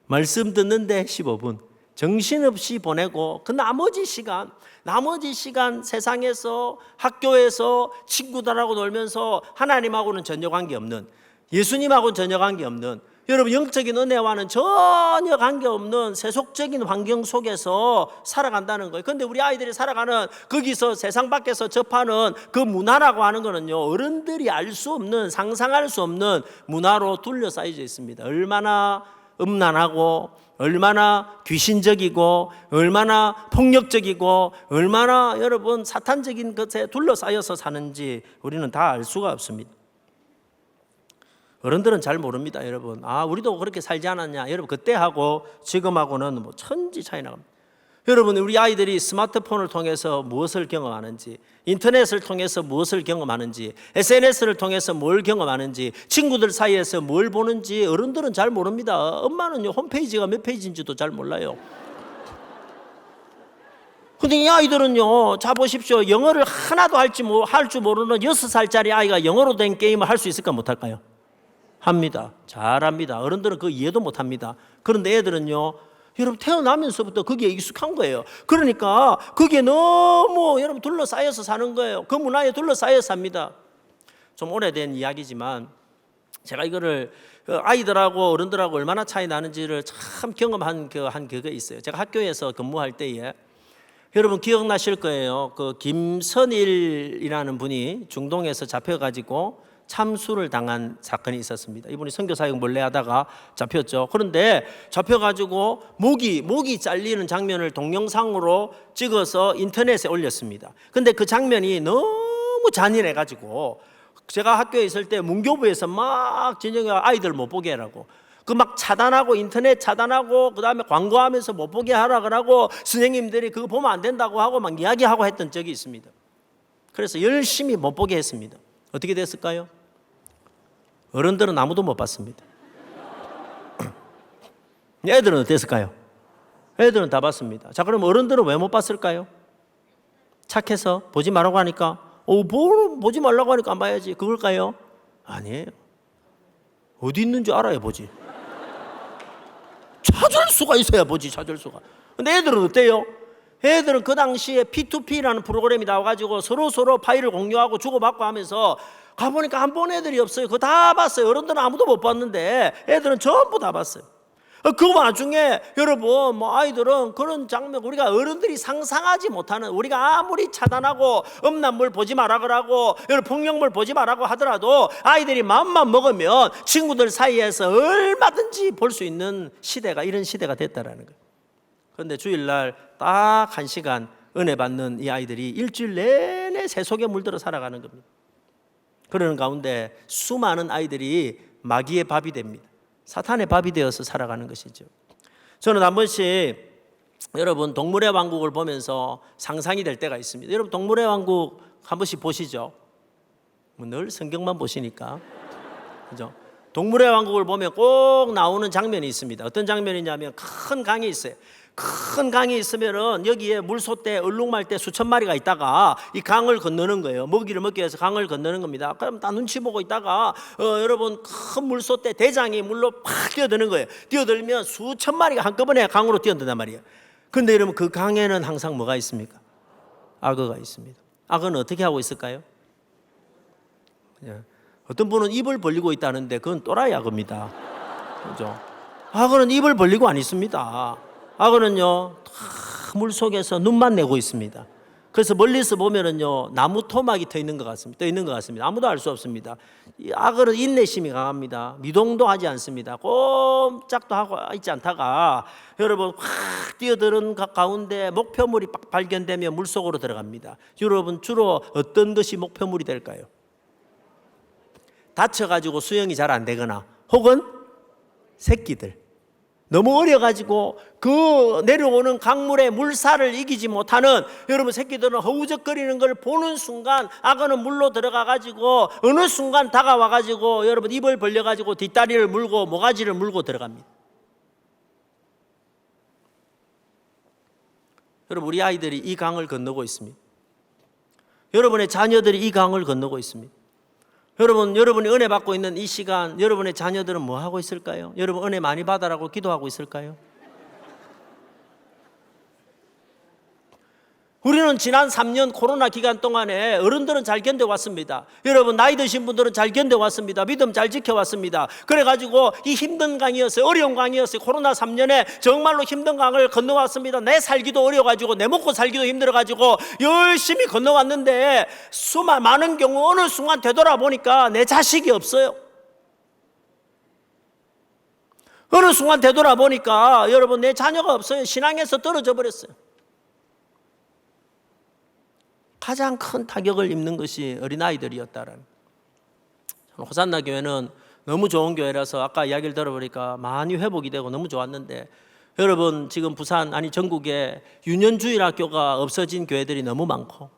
S1: 말씀 듣는데 15분, 정신없이 보내고 그 나머지 시간 세상에서, 학교에서 친구들하고 놀면서 하나님하고는 전혀 관계없는, 예수님하고는 전혀 관계없는, 여러분 영적인 은혜와는 전혀 관계없는 세속적인 환경 속에서 살아간다는 거예요. 그런데 우리 아이들이 살아가는 거기서 세상 밖에서 접하는 그 문화라고 하는 거는요, 어른들이 알 수 없는, 상상할 수 없는 문화로 둘러싸여져 있습니다. 얼마나 음란하고, 얼마나 귀신적이고, 얼마나 폭력적이고, 얼마나 여러분 사탄적인 것에 둘러싸여서 사는지 우리는 다 알 수가 없습니다. 어른들은 잘 모릅니다, 여러분. 우리도 그렇게 살지 않았냐? 여러분, 그때하고 지금하고는 천지 차이 나갑니다. 여러분, 우리 아이들이 스마트폰을 통해서 무엇을 경험하는지, 인터넷을 통해서 무엇을 경험하는지, SNS를 통해서 뭘 경험하는지, 친구들 사이에서 뭘 보는지 어른들은 잘 모릅니다. 엄마는요, 홈페이지가 몇 페이지인지도 잘 몰라요. 근데 이 아이들은요, 자 보십시오. 영어를 하나도 할 줄 모르는 6살짜리 아이가 영어로 된 게임을 할 수 있을까 못할까요? 합니다. 잘합니다. 어른들은 그 이해도 못합니다. 그런데 애들은요, 여러분 태어나면서부터 거기에 익숙한 거예요. 그러니까 거기에 너무 여러분 둘러싸여서 사는 거예요. 그 문화에 둘러싸여서 삽니다. 좀 오래된 이야기지만 제가 이거를 아이들하고 어른들하고 얼마나 차이 나는지를 참 경험한 그게 있어요. 제가 학교에서 근무할 때에 여러분 기억나실 거예요. 그 김선일이라는 분이 중동에서 잡혀가지고 참수를 당한 사건이 있었습니다. 이분이 선교사역 몰래 하다가 잡혔죠. 그런데 잡혀가지고 목이 잘리는 장면을 동영상으로 찍어서 인터넷에 올렸습니다. 근데 그 장면이 너무 잔인해가지고 제가 학교에 있을 때 문교부에서 막 진정이 아이들 못 보게 하라고 그 막 차단하고 인터넷 차단하고 그다음에 광고하면서 못 보게 하라 그러고 선생님들이 그거 보면 안 된다고 하고 막 이야기하고 했던 적이 있습니다. 그래서 열심히 못 보게 했습니다. 어떻게 됐을까요? 어른들은 아무도 못 봤습니다. 애들은 어땠을까요? 애들은 다 봤습니다. 자, 그럼 어른들은 왜 못 봤을까요? 착해서 보지 말라고 하니까 보지 말라고 하니까 안 봐야지 그걸까요? 아니에요. 어디 있는 줄 알아야 보지. 찾을 수가 있어야 보지. 찾을 수가. 근데 애들은 어때요? 애들은 그 당시에 P2P라는 프로그램이 나와가지고 서로 파일을 공유하고 주고받고 하면서 가보니까 한 본 애들이 없어요. 그거 다 봤어요. 어른들은 아무도 못 봤는데 애들은 전부 다 봤어요. 그 와중에 여러분 아이들은 그런 장면 우리가 어른들이 상상하지 못하는 우리가 아무리 차단하고 음란물 보지 마라 그러고 폭력물 보지 마라고 하더라도 아이들이 마음만 먹으면 친구들 사이에서 얼마든지 볼 수 있는 시대가 이런 시대가 됐다라는 거예요. 그런데 주일날 딱 1시간 은혜 받는 이 아이들이 일주일 내내 새 속에 물들어 살아가는 겁니다. 그러는 가운데 수많은 아이들이 마귀의 밥이 됩니다. 사탄의 밥이 되어서 살아가는 것이죠. 저는 한 번씩 여러분 동물의 왕국을 보면서 상상이 될 때가 있습니다. 여러분 동물의 왕국 한 번씩 보시죠. 늘 성경만 보시니까. 그죠? 동물의 왕국을 보면 꼭 나오는 장면이 있습니다. 어떤 장면이냐면 큰 강이 있어요. 큰 강이 있으면은 여기에 물소떼, 얼룩말떼 수천 마리가 있다가 이 강을 건너는 거예요. 먹이를 먹기 위해서 강을 건너는 겁니다. 그럼 다 눈치 보고 있다가 여러분 큰 물소떼 대장이 물로 팍 뛰어드는 거예요. 뛰어들면 수천 마리가 한꺼번에 강으로 뛰어든단 말이에요. 그런데 여러분 그 강에는 항상 뭐가 있습니까? 악어가 있습니다. 악어는 어떻게 하고 있을까요? 어떤 분은 입을 벌리고 있다는데 그건 또라이 악어입니다. 그죠? 악어는 입을 벌리고 안 있습니다. 악어는요, 물 속에서 눈만 내고 있습니다. 그래서 멀리서 보면은요, 나무 토막이 떠 있는 것 같습니다. 아무도 알 수 없습니다. 이 악어는 인내심이 강합니다. 미동도 하지 않습니다. 꼼짝도 하고 있지 않다가 여러분 확 뛰어드는 가운데 목표물이 발견되면 물 속으로 들어갑니다. 여러분 주로 어떤 것이 목표물이 될까요? 다쳐가지고 수영이 잘 안 되거나 혹은 새끼들. 너무 어려가지고 그 내려오는 강물의 물살을 이기지 못하는 여러분 새끼들은 허우적거리는 걸 보는 순간 악어는 물로 들어가가지고 어느 순간 다가와가지고 여러분 입을 벌려가지고 뒷다리를 물고 모가지를 물고 들어갑니다. 여러분 우리 아이들이 이 강을 건너고 있습니다. 여러분의 자녀들이 이 강을 건너고 있습니다. 여러분이 은혜 받고 있는 이 시간 여러분의 자녀들은 뭐 하고 있을까요? 여러분 은혜 많이 받아라고 기도하고 있을까요? 우리는 지난 3년 코로나 기간 동안에 어른들은 잘 견뎌왔습니다. 여러분 나이 드신 분들은 잘 견뎌왔습니다. 믿음 잘 지켜왔습니다. 그래가지고 이 힘든 강이었어요. 어려운 강이었어요. 코로나 3년에 정말로 힘든 강을 건너왔습니다. 내 살기도 어려가지고 내 먹고 살기도 힘들어가지고 열심히 건너왔는데 많은 경우 어느 순간 되돌아보니까 내 자식이 없어요. 어느 순간 되돌아보니까 여러분 내 자녀가 없어요. 신앙에서 떨어져 버렸어요. 가장 큰 타격을 입는 것이 어린아이들이었다라는. 호산나 교회는 너무 좋은 교회라서 아까 이야기를 들어보니까 많이 회복이 되고 너무 좋았는데 여러분 지금 부산 아니 전국에 유년주일학교가 없어진 교회들이 너무 많고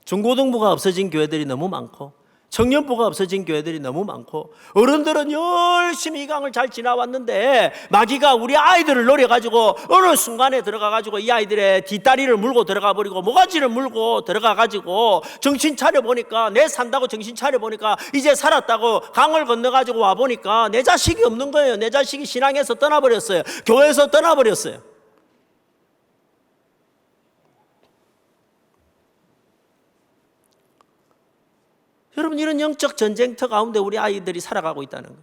S1: 중고등부가 없어진 교회들이 너무 많고 청년부가 없어진 교회들이 너무 많고 어른들은 열심히 이 강을 잘 지나왔는데 마귀가 우리 아이들을 노려가지고 어느 순간에 들어가가지고 이 아이들의 뒷다리를 물고 들어가 버리고 모가지를 물고 들어가가지고 정신 차려보니까 내 산다고 정신 차려보니까 이제 살았다고 강을 건너가지고 와보니까 내 자식이 없는 거예요. 내 자식이 신앙에서 떠나버렸어요. 교회에서 떠나버렸어요. 여러분 이런 영적 전쟁터 가운데 우리 아이들이 살아가고 있다는 거예요.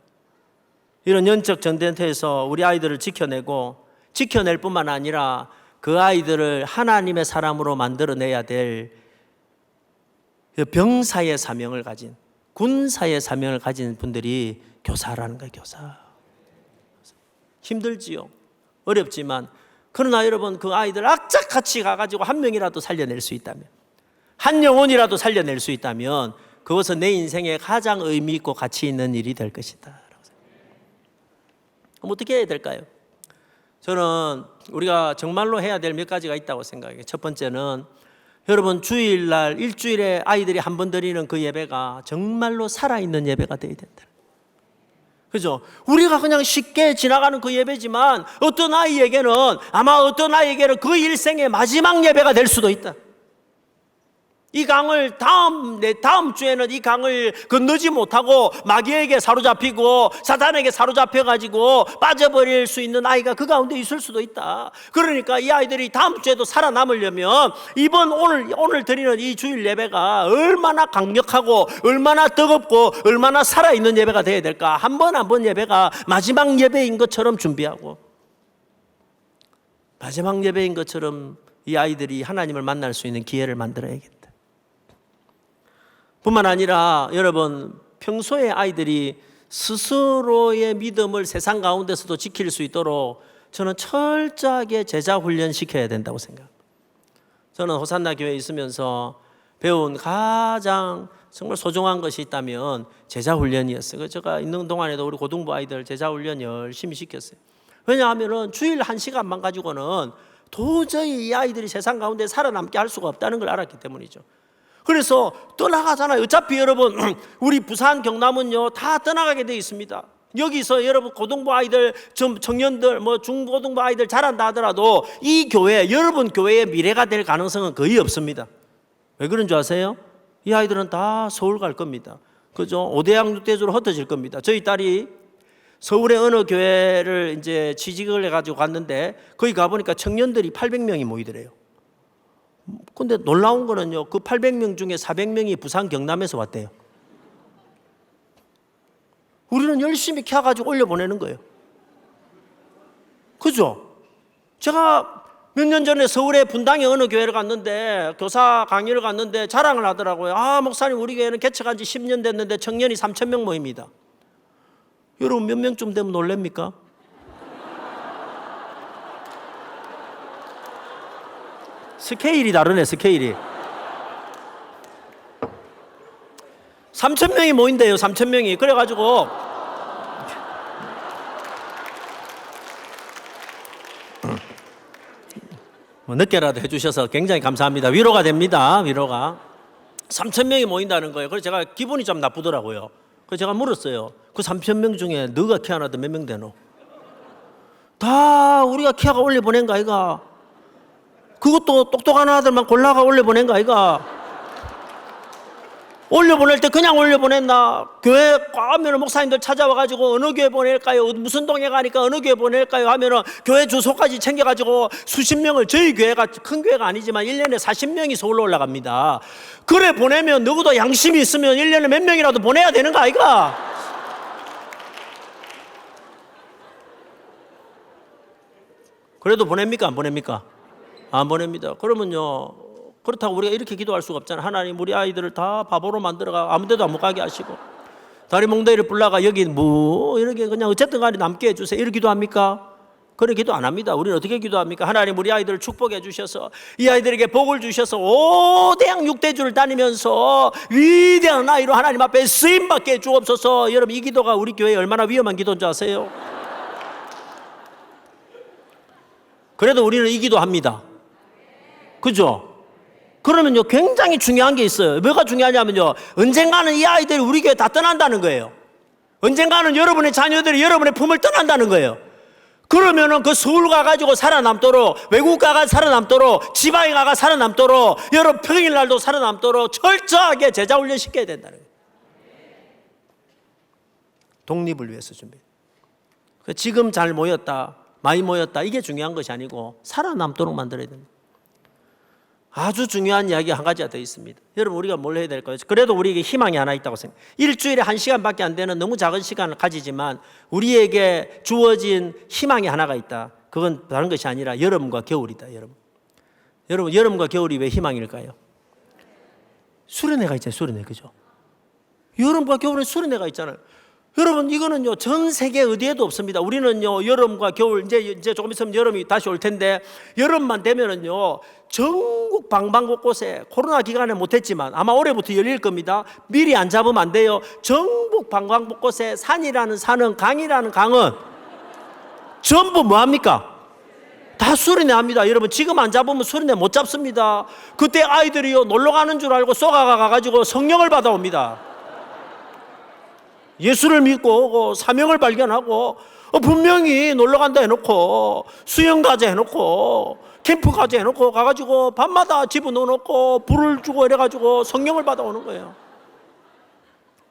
S1: 이런 영적 전쟁터에서 우리 아이들을 지켜낼 뿐만 아니라 그 아이들을 하나님의 사람으로 만들어내야 될 병사의 사명을 가진 군사의 사명을 가진 분들이 교사라는 거예요. 교사. 힘들지요. 어렵지만 그러나 여러분 그 아이들 악착같이 가가지고 한 명이라도 살려낼 수 있다면 한 영혼이라도 살려낼 수 있다면 그것은 내 인생에 가장 의미 있고 가치 있는 일이 될 것이다. 그럼 어떻게 해야 될까요? 저는 우리가 정말로 해야 될 몇 가지가 있다고 생각해요. 첫 번째는 여러분 주일날 일주일에 아이들이 한 번 드리는 그 예배가 정말로 살아있는 예배가 되어야 된다. 그죠? 우리가 그냥 쉽게 지나가는 그 예배지만 어떤 아이에게는 아마 어떤 아이에게는 그 일생의 마지막 예배가 될 수도 있다. 이 강을 다음 주에는 이 강을 건너지 못하고 마귀에게 사로잡히고 사탄에게 사로잡혀가지고 빠져버릴 수 있는 아이가 그 가운데 있을 수도 있다. 그러니까 이 아이들이 다음 주에도 살아남으려면 오늘 드리는 이 주일 예배가 얼마나 강력하고 얼마나 뜨겁고 얼마나 살아있는 예배가 되어야 될까. 한 번 한 번 예배가 마지막 예배인 것처럼 준비하고 마지막 예배인 것처럼 이 아이들이 하나님을 만날 수 있는 기회를 만들어야겠다. 뿐만 아니라 여러분 평소에 아이들이 스스로의 믿음을 세상 가운데서도 지킬 수 있도록 저는 철저하게 제자 훈련시켜야 된다고 생각합니다. 저는 호산나 교회에 있으면서 배운 가장 정말 소중한 것이 있다면 제자 훈련이었어요. 제가 있는 동안에도 우리 고등부 아이들 제자 훈련 열심히 시켰어요. 왜냐하면 주일 1시간만 가지고는 도저히 이 아이들이 세상 가운데 살아남게 할 수가 없다는 걸 알았기 때문이죠. 그래서 떠나가잖아요. 어차피 여러분 우리 부산 경남은요 다 떠나가게 돼 있습니다. 여기서 여러분 고등부 아이들 청년들 중고등부 아이들 자란다 하더라도 이 교회 여러분 교회의 미래가 될 가능성은 거의 없습니다. 왜 그런 줄 아세요? 이 아이들은 다 서울 갈 겁니다. 그죠? 5대양 6대주로 흩어질 겁니다. 저희 딸이 서울의 어느 교회를 이제 취직을 해가지고 갔는데 거기 가보니까 청년들이 800명이 모이더래요. 근데 놀라운 거는요, 그 800명 중에 400명이 부산 경남에서 왔대요. 우리는 열심히 키워가지고 올려보내는 거예요. 그죠? 제가 몇 년 전에 서울의 분당의 어느 교회를 갔는데 교사 강의를 갔는데 자랑을 하더라고요. 목사님 우리 교회는 개척한 지 10년 됐는데 청년이 3,000명 모입니다. 여러분 몇 명쯤 되면 놀랍니까? 스케일이 다르네. 스케일이 3,000명이 모인대요. 3,000명이. 그래가지고 늦게라도 해주셔서 굉장히 감사합니다. 위로가 됩니다. 위로가 3,000명이 모인다는 거예요. 그래서 제가 기분이 좀 나쁘더라고요. 그래서 제가 물었어요. 그 3,000명 중에 너가 키워놔도 몇 명 되노? 다 우리가 키워가 올려보낸 거 아이가? 그것도 똑똑한 아들만 골라가 올려보낸 거 아이가? 올려보낼 때 그냥 올려보냈나? 교회 가면 목사님들 찾아와가지고 어느 교회 보낼까요? 무슨 동에 가니까 어느 교회 보낼까요? 하면은 교회 주소까지 챙겨가지고 수십 명을, 저희 교회가 큰 교회가 아니지만 1년에 40명이 서울로 올라갑니다. 그래 보내면 누구도 양심이 있으면 1년에 몇 명이라도 보내야 되는 거 아이가? 그래도 보냅니까? 안 보냅니까? 안 보냅니다. 그러면요, 그렇다고 우리가 이렇게 기도할 수가 없잖아요. 하나님 우리 아이들을 다 바보로 만들어가 아무 데도 안 못 가게 하시고 다리 몽둥이를 불러가 여기 이렇게 그냥 어쨌든 간에 남게 해주세요. 이렇게 기도합니까? 그런 기도 안 합니다. 우리는 어떻게 기도합니까? 하나님 우리 아이들을 축복해 주셔서 이 아이들에게 복을 주셔서 5대양 6대주를 다니면서 위대한 아이로 하나님 앞에 쓰임받게 주옵소서. 여러분 이 기도가 우리 교회에 얼마나 위험한 기도인 줄 아세요? 그래도 우리는 이 기도합니다. 그죠? 그러면요 굉장히 중요한 게 있어요. 뭐가 중요하냐면요, 언젠가는 이 아이들이 우리 교회 다 떠난다는 거예요. 언젠가는 여러분의 자녀들이 여러분의 품을 떠난다는 거예요. 그러면은 그 서울 가가지고 살아남도록, 외국 가가 살아남도록, 지방에 가가 살아남도록, 여러분 평일날도 살아남도록 철저하게 제자 훈련 시켜야 된다는 거예요. 독립을 위해서 준비. 지금 잘 모였다, 많이 모였다, 이게 중요한 것이 아니고 살아남도록 만들어야 됩니다. 아주 중요한 이야기가 한 가지가 더 있습니다. 여러분 우리가 뭘 해야 될까요? 그래도 우리에게 희망이 하나 있다고 생각해요. 일주일에 1시간밖에 안 되는 너무 작은 시간을 가지지만 우리에게 주어진 희망이 하나가 있다. 그건 다른 것이 아니라 여름과 겨울이다. 여러분 여름과 겨울이 왜 희망일까요? 수련회가 있잖아요. 수련회. 그죠? 여름과 겨울에 수련회가 있잖아요. 여러분 이거는요 전 세계 어디에도 없습니다. 우리는요 여름과 겨울, 이제 조금 있으면 여름이 다시 올 텐데 여름만 되면은요 전국 방방곳곳에 코로나 기간에 못했지만 아마 올해부터 열릴 겁니다. 미리 안 잡으면 안 돼요. 전국 방방곳곳에 산이라는 산은, 강이라는 강은 전부 뭐합니까? 다 수련회 합니다. 여러분, 지금 안 잡으면 수련회 못 잡습니다. 그때 아이들이요, 놀러 가는 줄 알고 쏘가가 가가지고 성령을 받아옵니다. 예수를 믿고 오고 사명을 발견하고, 분명히 놀러 간다 해놓고 수영 가자 해놓고 캠프 가자 해놓고 가가지고 밤마다 집어넣어놓고 불을 주고 이래가지고 성령을 받아오는 거예요.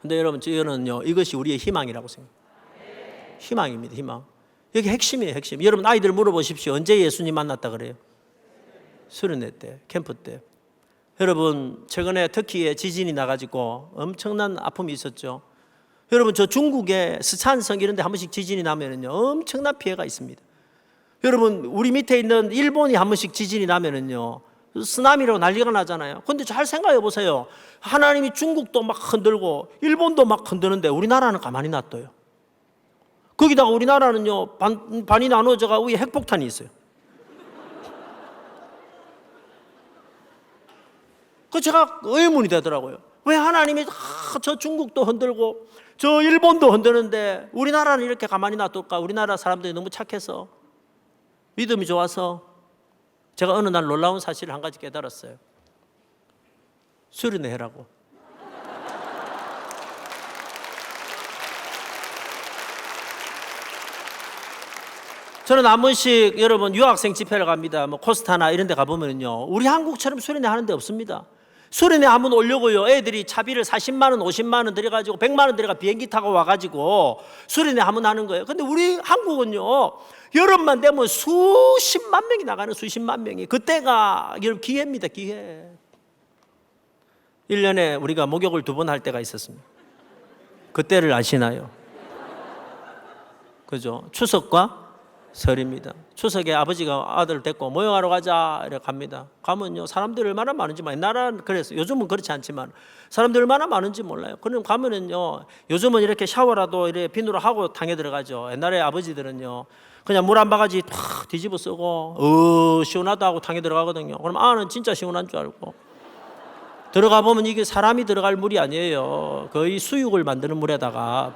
S1: 근데 여러분, 저는요, 이것이 우리의 희망이라고 생각해요. 희망입니다. 희망. 이게 핵심이에요. 핵심. 여러분, 아이들 물어보십시오. 언제 예수님 만났다 그래요? 수련회 때, 캠프 때. 여러분, 최근에 터키에 지진이 나가지고 엄청난 아픔이 있었죠. 여러분, 저 중국의 스촨성 이런 데 한 번씩 지진이 나면은요, 엄청난 피해가 있습니다. 여러분, 우리 밑에 있는 일본이 한 번씩 지진이 나면은요, 쓰나미로 난리가 나잖아요. 근데 잘 생각해 보세요. 하나님이 중국도 막 흔들고 일본도 막 흔드는데 우리나라는 가만히 놔둬요. 거기다가 우리나라는요, 반이 나눠져가 위에 핵폭탄이 있어요. 그 제가 의문이 되더라고요. 왜 하나님이 저 중국도 흔들고 저 일본도 흔드는데 우리나라는 이렇게 가만히 놔둘까? 우리나라 사람들이 너무 착해서, 믿음이 좋아서. 제가 어느 날 놀라운 사실을 한 가지 깨달았어요. 수련회 해라고. 저는 한 번씩 여러분 유학생 집회를 갑니다. 뭐 코스타나 이런 데 가보면요, 우리 한국처럼 수련회 하는 데 없습니다. 수련회 한번 오려고요, 애들이 차비를 40만 원, 50만 원 들여가지고 100만 원 들여가 비행기 타고 와가지고 수련회 한번 하는 거예요. 근데 우리 한국은요, 여름만 되면 수십만 명이 나가는, 수십만 명이. 그때가 여러분 기회입니다. 기회. 1년에 우리가 목욕을 2번 할 때가 있었습니다. 그때를 아시나요? 그죠? 추석과 설입니다. 추석에 아버지가 아들 데리고 모욕하러 가자 이렇게 갑니다. 가면요, 사람들이 얼마나 많은지, 옛날은 그랬어요. 요즘은 그렇지 않지만 사람들이 얼마나 많은지 몰라요. 그럼 가면은요, 요즘은 이렇게 샤워라도 이렇게 비누로 하고 탕에 들어가죠. 옛날에 아버지들은요, 그냥 물 한 바가지 탁 뒤집어 쓰고 시원하다 하고 탕에 들어가거든요. 그럼 아는 진짜 시원한 줄 알고 들어가 보면 이게 사람이 들어갈 물이 아니에요. 거의 수육을 만드는 물에다가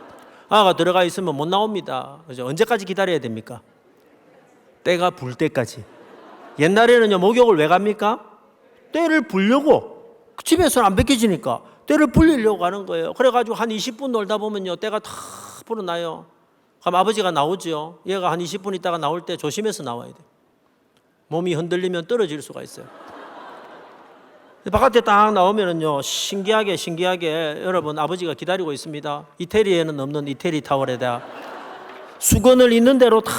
S1: 아가 들어가 있으면 못 나옵니다. 그죠? 언제까지 기다려야 됩니까? 때가 불 때까지. 옛날에는요, 목욕을 왜 갑니까? 때를 불려고. 집에서는 안 벗겨지니까 때를 불리려고 가는 거예요. 그래가지고 한 20분 놀다 보면요, 때가 다 불어나요. 그럼 아버지가 나오죠. 얘가 한 20분 있다가 나올 때 조심해서 나와야 돼. 몸이 흔들리면 떨어질 수가 있어요. 바깥에 딱 나오면은요, 신기하게 여러분, 아버지가 기다리고 있습니다. 이태리에는 없는 이태리 타월에다 수건을 있는 대로 다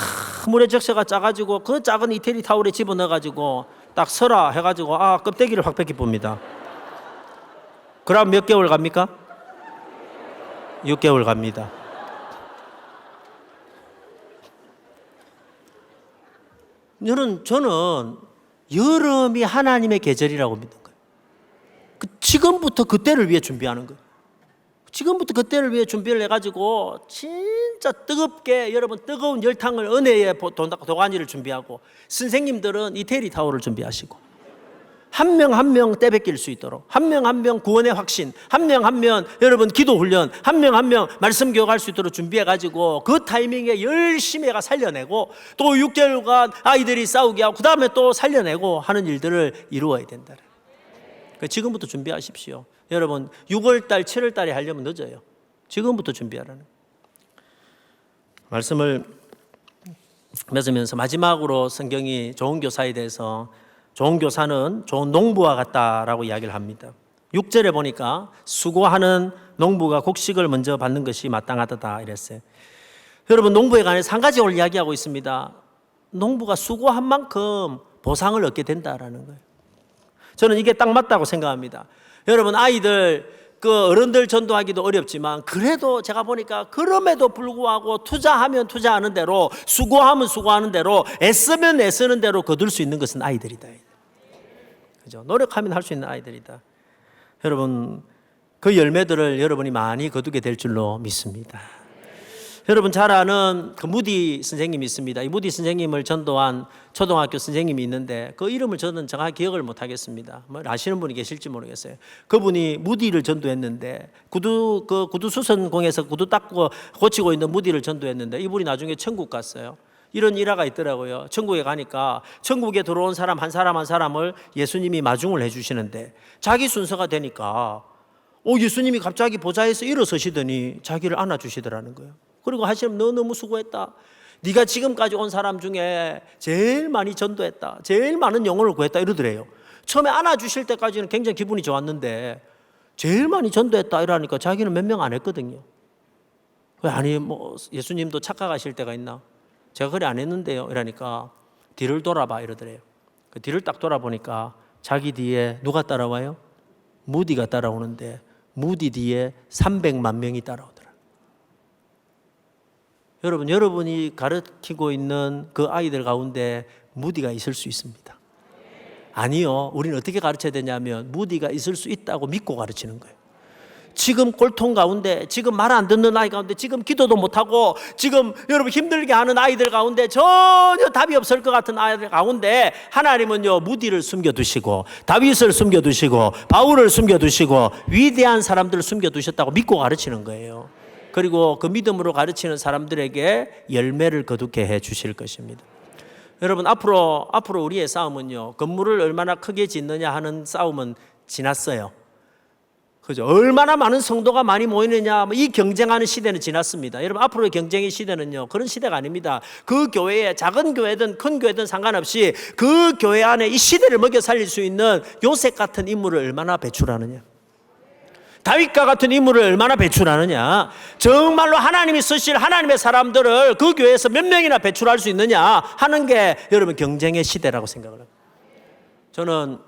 S1: 물에 적셔가 짜가지고 그 작은 이태리 타월에 집어넣어가지고 딱 설아 해가지고 껍데기를 확 벗겨봅니다. 그럼 몇 개월 갑니까? 6개월 갑니다. 저는 여름이 하나님의 계절이라고 믿는 거예요. 지금부터 그때를 위해 준비하는 거예요. 지금부터 그때를 위해 준비를 해가지고 진짜 뜨겁게 여러분 뜨거운 열탕을 은혜의 도가니를 준비하고, 선생님들은 이태리 타월을 준비하시고, 한 명 한 명 떼뱉길 수 있도록, 한 명 한 명 구원의 확신, 한 명 한 명 여러분 기도 훈련, 한 명 한 명 말씀 교육할 수 있도록 준비해가지고 그 타이밍에 열심히 해가 살려내고, 또 6개월간 아이들이 싸우게 하고 그 다음에 또 살려내고 하는 일들을 이루어야 된다. 지금부터 준비하십시오. 여러분 6월달 7월달에 하려면 늦어요. 지금부터 준비하라는 말씀을 맺으면서 마지막으로 성경이 좋은 교사에 대해서, 좋은 교사는 좋은 농부와 같다라고 이야기를 합니다. 6절에 보니까 수고하는 농부가 곡식을 먼저 받는 것이 마땅하다 이랬어요. 여러분, 농부에 관해서 한 가지 오늘 이야기하고 있습니다. 농부가 수고한 만큼 보상을 얻게 된다라는 거예요. 저는 이게 딱 맞다고 생각합니다. 여러분, 아이들 어른들 전도하기도 어렵지만 그래도 제가 보니까 그럼에도 불구하고 투자하면 투자하는 대로, 수고하면 수고하는 대로, 애쓰면 애쓰는 대로 거둘 수 있는 것은 아이들이다. 그죠? 노력하면 할 수 있는 아이들이다. 여러분, 그 열매들을 여러분이 많이 거두게 될 줄로 믿습니다. 여러분 잘 아는 그 무디 선생님이 있습니다. 이 무디 선생님을 전도한 초등학교 선생님이 있는데 그 이름을 저는 정확히 기억을 못 하겠습니다. 뭐 아시는 분이 계실지 모르겠어요. 그분이 무디를 전도했는데 구두 수선공에서 구두 닦고 고치고 있는 무디를 전도했는데 이분이 나중에 천국 갔어요. 이런 일화가 있더라고요. 천국에 가니까 천국에 들어온 사람 한 사람을 예수님이 마중을 해주시는데 자기 순서가 되니까 예수님이 갑자기 보좌에서 일어서시더니 자기를 안아주시더라는 거예요. 그리고 하시면 너 너무 수고했다. 네가 지금까지 온 사람 중에 제일 많이 전도했다. 제일 많은 영혼을 구했다 이러더래요. 처음에 안아주실 때까지는 굉장히 기분이 좋았는데 제일 많이 전도했다 이러니까 자기는 몇 명 안 했거든요. 아니 뭐 예수님도 착각하실 때가 있나? 제가 그래 안 했는데요 이러니까 뒤를 돌아봐 이러더래요. 그 뒤를 딱 돌아보니까 자기 뒤에 누가 따라와요? 무디가 따라오는데 무디 뒤에 300만 명이 따라오더라. 여러분, 여러분이 가르치고 있는 그 아이들 가운데 무디가 있을 수 있습니다. 아니요, 우리는 어떻게 가르쳐야 되냐면 무디가 있을 수 있다고 믿고 가르치는 거예요. 지금 꼴통 가운데, 지금 말 안 듣는 아이 가운데, 지금 기도도 못하고, 지금 여러분 힘들게 하는 아이들 가운데 전혀 답이 없을 것 같은 아이들 가운데 하나님은요 무디를 숨겨두시고 다윗을 숨겨두시고 바울을 숨겨두시고 위대한 사람들을 숨겨두셨다고 믿고 가르치는 거예요. 그리고 그 믿음으로 가르치는 사람들에게 열매를 거두게 해 주실 것입니다. 여러분 앞으로 우리의 싸움은요 건물을 얼마나 크게 짓느냐 하는 싸움은 지났어요. 그죠? 얼마나 많은 성도가 많이 모이느냐, 이 경쟁하는 시대는 지났습니다. 여러분, 앞으로의 경쟁의 시대는요, 그런 시대가 아닙니다. 그 교회에 작은 교회든 큰 교회든 상관없이 그 교회 안에 이 시대를 먹여 살릴 수 있는 요셉 같은 인물을 얼마나 배출하느냐. 다윗과 같은 인물을 얼마나 배출하느냐. 정말로 하나님이 쓰실 하나님의 사람들을 그 교회에서 몇 명이나 배출할 수 있느냐 하는 게 여러분 경쟁의 시대라고 생각을 합니다. 저는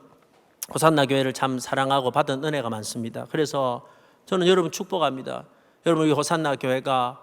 S1: 호산나 교회를 참 사랑하고 받은 은혜가 많습니다. 그래서 저는 여러분 축복합니다. 여러분 이 호산나 교회가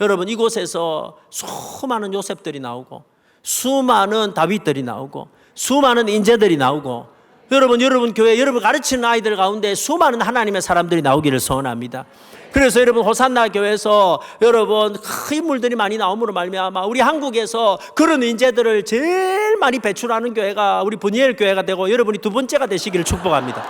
S1: 여러분 이곳에서 수많은 요셉들이 나오고 수많은 다윗들이 나오고 수많은 인재들이 나오고 여러분 교회 여러분 가르치는 아이들 가운데 수많은 하나님의 사람들이 나오기를 소원합니다. 그래서 여러분 호산나 교회에서 여러분 큰 인물들이 많이 나옴으로 말미암아 우리 한국에서 그런 인재들을 제일 많이 배출하는 교회가 우리 분이엘 교회가 되고 여러분이 두 번째가 되시기를 축복합니다.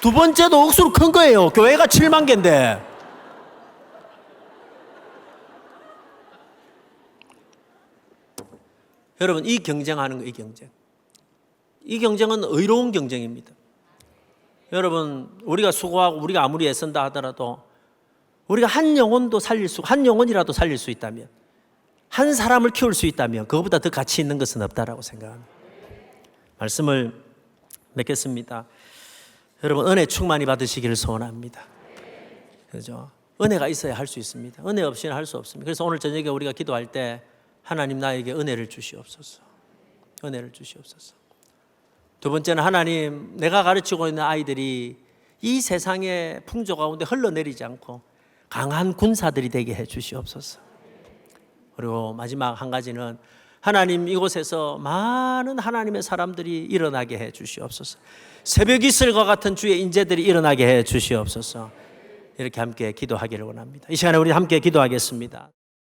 S1: 두 번째도 억수로 큰 거예요. 교회가 7만 개인데. 여러분 이 경쟁하는 거, 이 경쟁은 의로운 경쟁입니다. 여러분 우리가 수고하고 우리가 아무리 애쓴다 하더라도 우리가 한 영혼이라도 살릴 수 있다면, 한 사람을 키울 수 있다면 그것보다 더 가치 있는 것은 없다라고 생각합니다. 말씀을 맺겠습니다. 여러분 은혜 충만히 받으시기를 소원합니다. 그죠? 은혜가 있어야 할 수 있습니다. 은혜 없이는 할 수 없습니다. 그래서 오늘 저녁에 우리가 기도할 때 하나님 나에게 은혜를 주시옵소서. 은혜를 주시옵소서. 두 번째는 하나님 내가 가르치고 있는 아이들이 이 세상의 풍조 가운데 흘러내리지 않고 강한 군사들이 되게 해 주시옵소서. 그리고 마지막 한 가지는 하나님 이곳에서 많은 하나님의 사람들이 일어나게 해 주시옵소서. 새벽 이슬과 같은 주의 인재들이 일어나게 해 주시옵소서. 이렇게 함께 기도하기를 원합니다. 이 시간에 우리 함께 기도하겠습니다.